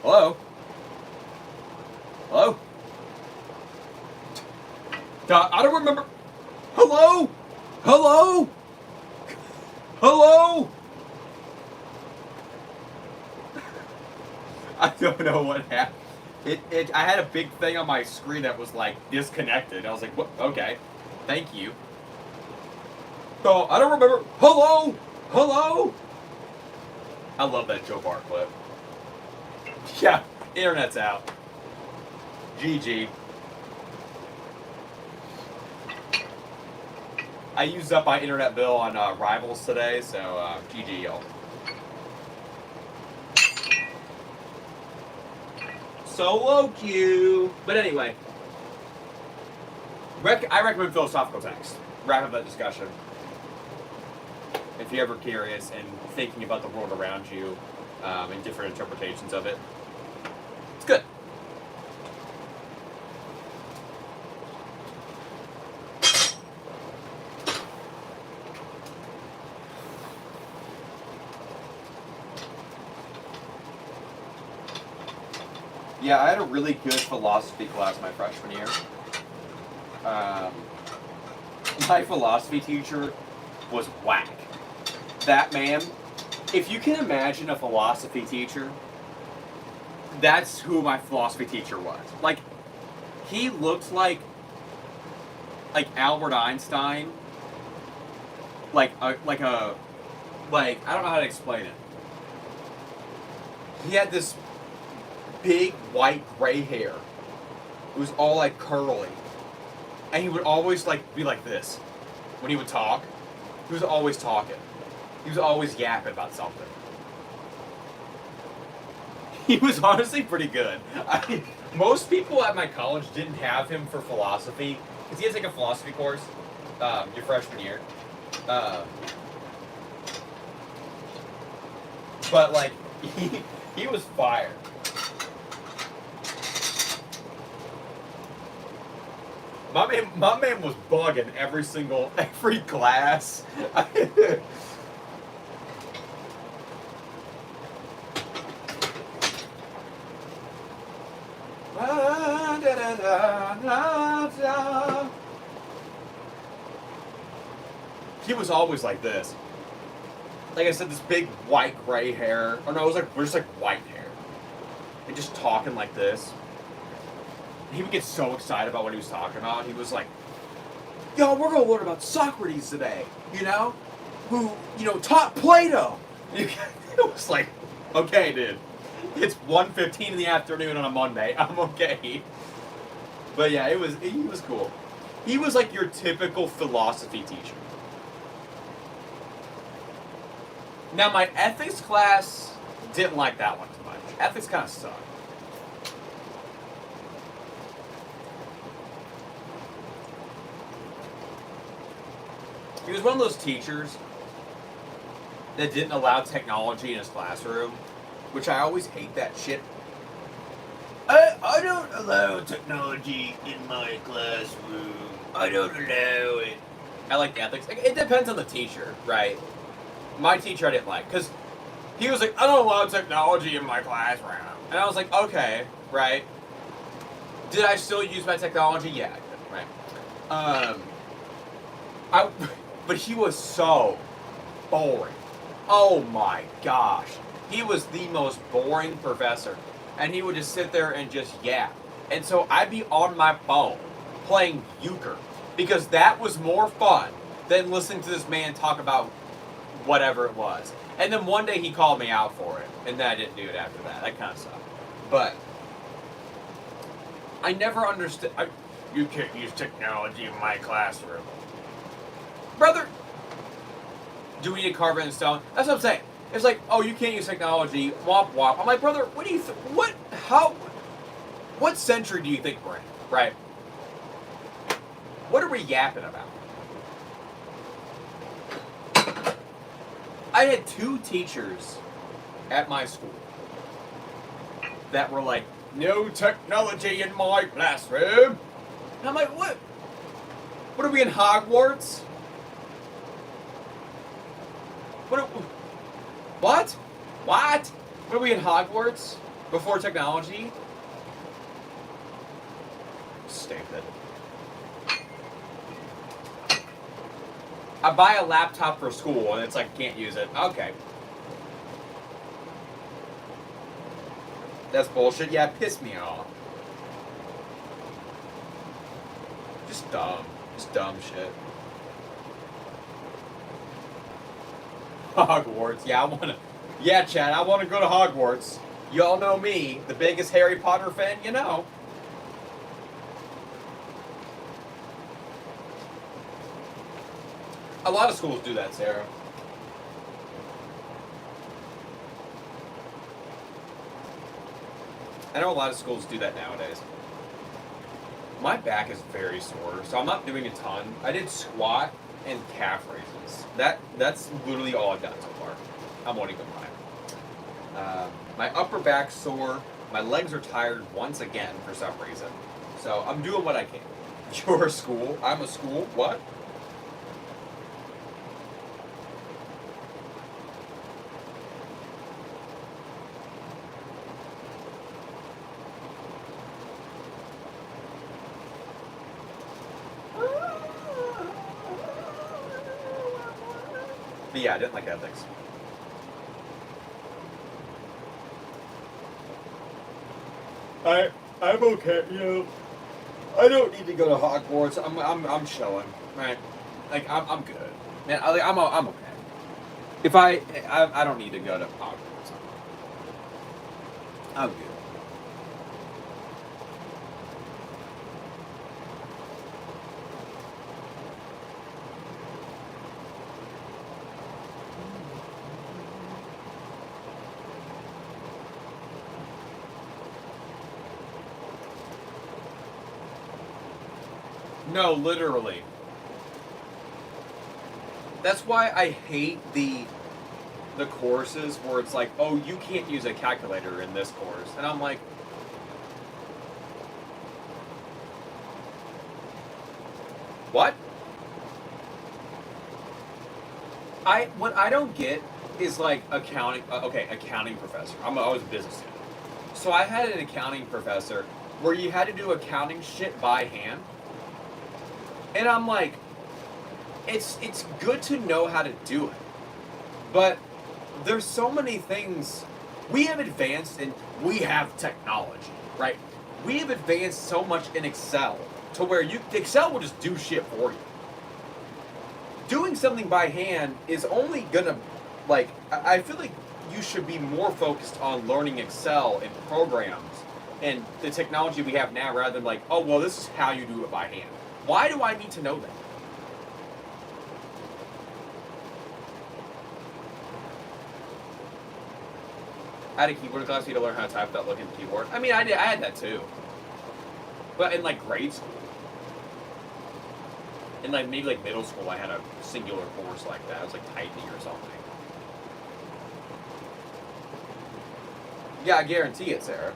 Hello? Hello? I don't remember. Hello? Hello? Hello? I don't know what happened. I had a big thing on my screen that was like disconnected. I was like, what? Okay. Thank you. So, I don't remember. Hello? Hello? I love that Joe Bart clip. Yeah, internet's out. GG. I used up my internet bill on Rivals today, so GG, y'all. Solo queue. But anyway, I recommend philosophical text. Wrap up that discussion. If you're ever curious and thinking about the world around you and different interpretations of it, it's good. Yeah, I had a really good philosophy class my freshman year. My philosophy teacher was whack. That man, if you can imagine a philosophy teacher, that's who my philosophy teacher was. Like, He looked like Albert Einstein, I don't know how to explain it. He had this big white gray hair. It was all like curly, and he would always be like this when he would talk. He was always talking. He was always yapping about something. He was honestly pretty good. Most people at my college didn't have him for philosophy, because he had to take a philosophy course your freshman year. But like, he was fire. My man was bugging every class. He was always like this. Like I said, this big white gray hair. Or no, it was just white hair. And just talking like this. He would get so excited about what he was talking about. He was like, yo, we're going to learn about Socrates today, who, taught Plato. It was like, okay, dude. It's 1:15 in the afternoon on a Monday. I'm okay. But yeah, he was cool. He was like your typical philosophy teacher. Now, my ethics class didn't like that one too much. Ethics kind of sucked. He was one of those teachers that didn't allow technology in his classroom, which I always hate that shit. I don't allow technology in my classroom. I don't allow it. I like ethics. It depends on the teacher, right? My teacher I didn't like, because he was like, I don't allow technology in my classroom. And I was like, okay, right? Did I still use my technology? Yeah, I did, right? But he was so boring. Oh my gosh. He was the most boring professor. And he would just sit there and just yap. And so I'd be on my phone playing euchre, because that was more fun than listening to this man talk about whatever it was. And then one day he called me out for it, and then I didn't do it after that. That kind of sucked. But I never understood. You can't use technology in my classroom. Brother, do we need to carve it in stone? That's what I'm saying. It's like, oh, you can't use technology, womp womp. I'm like, brother, what do you what century do you think we're in, right? What are we yapping about? I had 2 teachers at my school that were like, no technology in my classroom. And I'm like, what? What are we in Hogwarts? What? What are we in Hogwarts? Before technology? Stupid. I buy a laptop for school and it's like, can't use it. Okay. That's bullshit. Yeah, it pissed me off. Just dumb. Just dumb shit. Hogwarts. Yeah, Chad, I want to go to Hogwarts. Y'all know me, the biggest Harry Potter fan you know. A lot of schools do that, Sarah. I know a lot of schools do that nowadays. My back is very sore, so I'm not doing a ton. I did squat and calf raises. That's literally all I've done so far. I won't even lie. My upper back's sore. My legs are tired once again for some reason. So I'm doing what I can. You're a school. I'm a school. What? But yeah, I didn't like ethics. I'm okay, I don't need to go to Hogwarts. I'm chilling, right? Like I'm good, man. I'm okay. If I don't need to go to Hogwarts. I'm good. No, literally. That's why I hate the courses where it's like, oh, you can't use a calculator in this course, and I'm like, what? What I don't get is like accounting. Okay, accounting professor. I was a business student, so I had an accounting professor where you had to do accounting shit by hand, and I'm like, it's good to know how to do it, but there's so many things. We have advanced and we have technology, right? We have advanced so much in Excel to where Excel will just do shit for you. Doing something by hand is only gonna, like, I feel like you should be more focused on learning Excel and programs and the technology we have now rather than like, oh, well, this is how you do it by hand. Why do I need to know that? I had a keyboard class. You had to learn how to type without looking at the keyboard. I mean, I had that too. But in like grade school, in like maybe like middle school, I had a singular course like that. It was like typing or something. Yeah, I guarantee it, Sarah.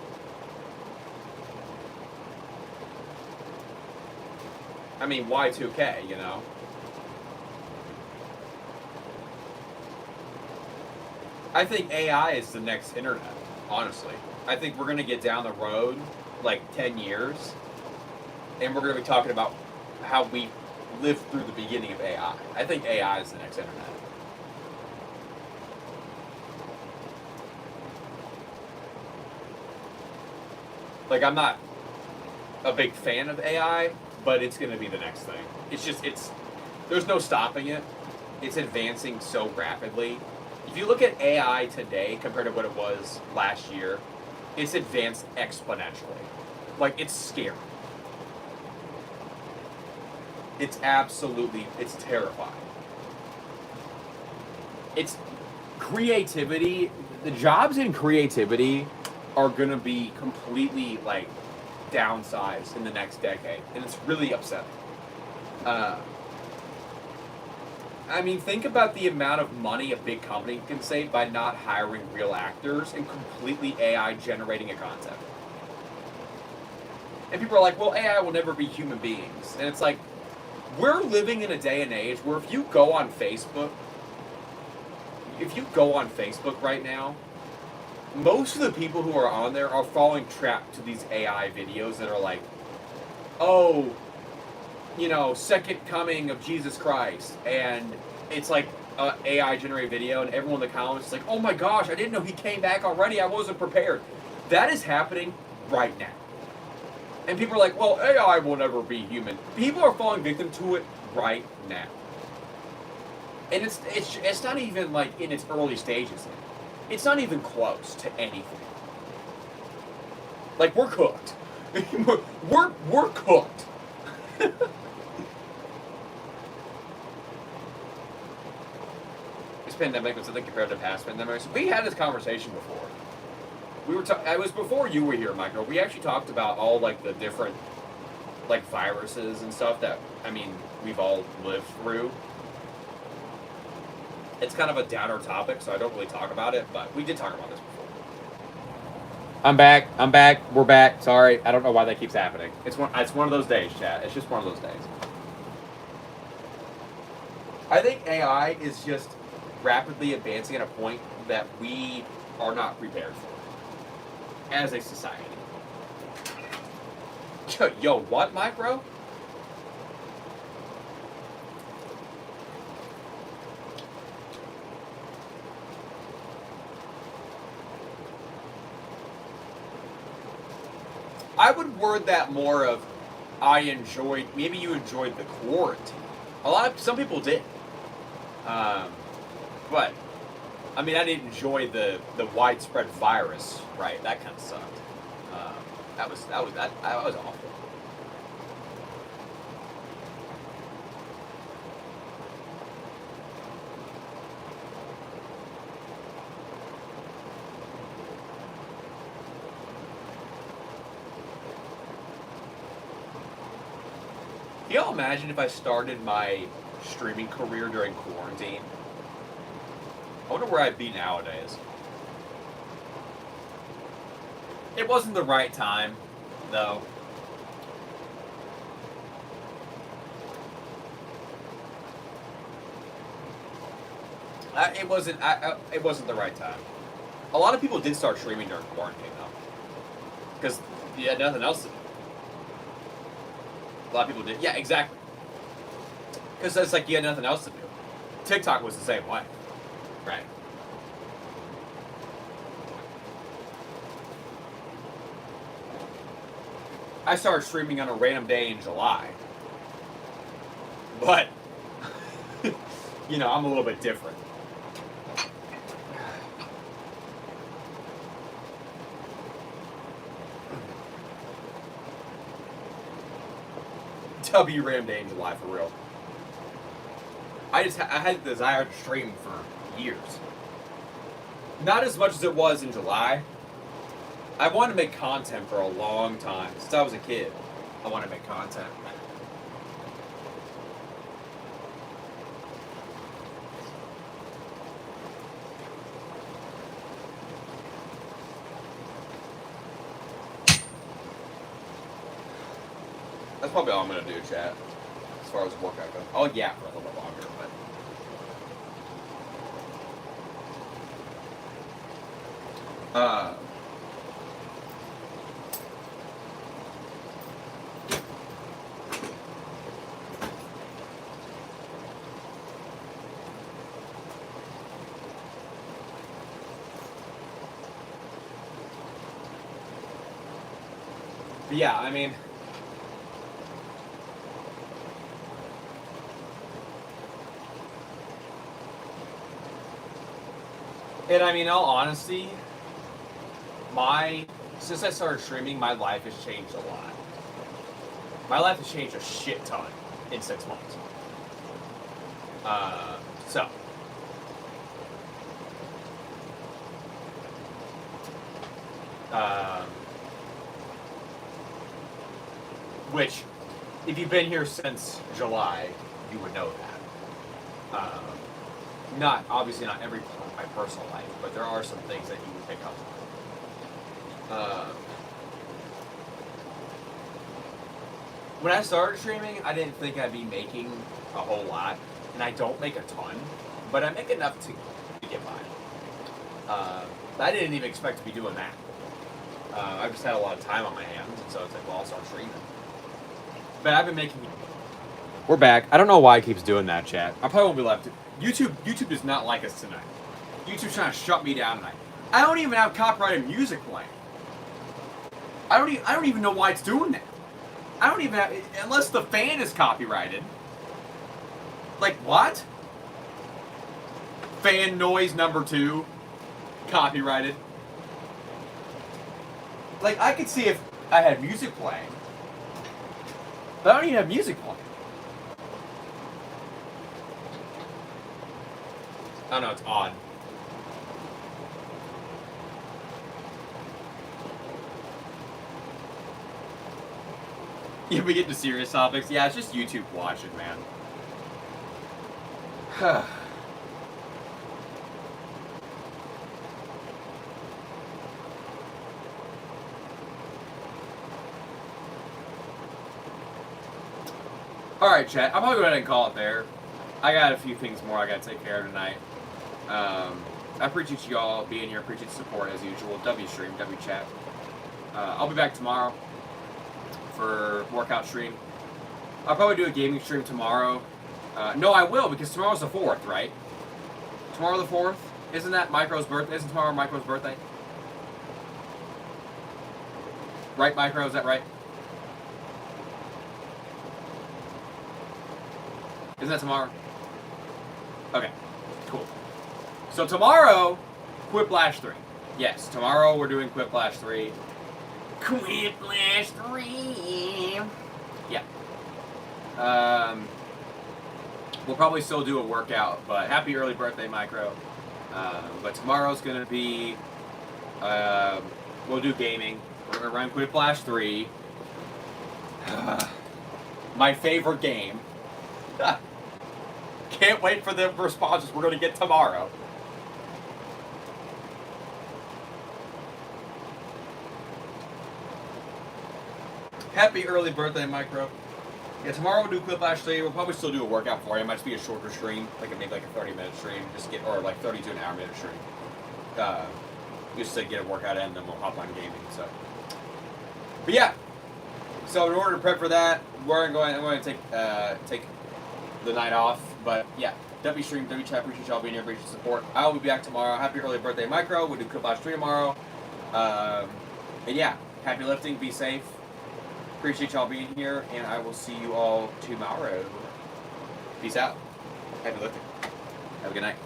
I mean, Y2K, you know? I think AI is the next internet, honestly. I think we're going to get down the road like 10 years, and we're going to be talking about how we lived through the beginning of AI. I think AI is the next internet. Like, I'm not a big fan of AI, but it's going to be the next thing. There's no stopping it. It's advancing so rapidly. If you look at AI today compared to what it was last year, it's advanced exponentially. Like, it's scary. It's terrifying. It's creativity. The jobs in creativity are going to be completely, like, downsized in the next decade. And it's really upsetting. I mean, think about the amount of money a big company can save by not hiring real actors and completely AI generating a concept. And people are like, well, AI will never be human beings. And it's like, we're living in a day and age where if you go on Facebook right now, most of the people who are on there are falling trapped to these AI videos that are like, oh, second coming of Jesus Christ, and it's like an AI generated video, and everyone in the comments is like, oh my gosh, I didn't know he came back already, I wasn't prepared. That is happening right now. And people are like, well, AI will never be human. People are falling victim to it right now. And it's not even like in its early stages. It's not even close to anything. Like, we're cooked. we're cooked. This pandemic was something compared to past pandemics. We had this conversation before. It was before you were here, Michael. We actually talked about all like the different like viruses and stuff that we've all lived through. It's kind of a downer topic, so I don't really talk about it, but we did talk about this before. I'm back. We're back. Sorry, I don't know why that keeps happening. It's one of those days, chat. It's just one of those days. I think AI is just rapidly advancing at a point that we are not prepared for as a society. Yo, what, Micro? I would word that more of maybe you enjoyed the quarantine. Some people did. But, I mean, I didn't enjoy the widespread virus, right? That kind of sucked. That was awful. Can y'all imagine if I started my streaming career during quarantine? I wonder where I'd be nowadays. It wasn't the right time, though. It wasn't the right time. A lot of people did start streaming during quarantine, though, because you had nothing else to do. A lot of people did. Yeah, exactly. Because it's like you had nothing else to do. TikTok was the same way. Right. I started streaming on a random day in July. But, you know, I'm a little bit different. W random day in July, for real. I had the desire to stream for years. Not as much as it was in July. I wanted to make content for a long time. Since I was a kid, I wanted to make content. That's probably all I'm going to do, chat. As far as workout goes. Oh, yeah, for a little bit longer, but... yeah, I mean... And I mean, in all honesty, since I started streaming, my life has changed a lot. My life has changed a shit ton in 6 months. Which, if you've been here since July, you would know that. Obviously not every part of my personal life, but there are some things that you would pick up on. When I started streaming, I didn't think I'd be making a whole lot, and I don't make a ton, but I make enough to get by. I didn't even expect to be doing that. I just had a lot of time on my hands, and so it's like, well, I'll start streaming. But I've been making... We're back. I don't know why it keeps doing that, chat. I probably won't be left. YouTube does not like us tonight. YouTube's trying to shut me down tonight. I don't even have copyrighted music playing. I don't even know why it's doing that. I don't even have... Unless the fan is copyrighted. Like, what? Fan noise number 2. Copyrighted. Like, I could see if I had music playing. But I don't even have music playing. I don't know, it's odd. Yeah, we get to serious topics. Yeah, it's just YouTube watching, man. Alright, chat. I'm gonna go ahead and call it there. I got a few things more I gotta take care of tonight. I appreciate y'all being here. Appreciate the support as usual. W stream, W chat. I'll be back tomorrow for workout stream. I'll probably do a gaming stream tomorrow. No, I will, because tomorrow's the 4th, right? Tomorrow the 4th? Isn't that Micro's birthday? Isn't tomorrow Micro's birthday? Right, Micro? Is that right? Isn't that tomorrow? Okay, cool. So tomorrow, Quiplash 3. Yes, tomorrow we're doing Quiplash 3. Quiplash 3. Yeah. We'll probably still do a workout, but happy early birthday, Micro. But tomorrow's gonna be, we'll do gaming. We're gonna run Quiplash 3. My favorite game. Can't wait for the responses we're gonna get tomorrow. Happy early birthday, Micro. Yeah, tomorrow we'll do Quiplash 3. We'll probably still do a workout for you. It might just be a shorter stream, maybe like a 30-minute stream, or like 30 to an hour minute stream. Just to get a workout in, and then we'll hop on gaming. So, but yeah. So in order to prep for that, I'm going to take the night off. But yeah, W stream, W chat. Appreciate y'all being here. Appreciate your support. I will be back tomorrow. Happy early birthday, Micro. We'll do Quiplash 3 tomorrow. And yeah, happy lifting. Be safe. Appreciate y'all being here, and I will see you all tomorrow. Peace out. Happy lifting. Have a good night.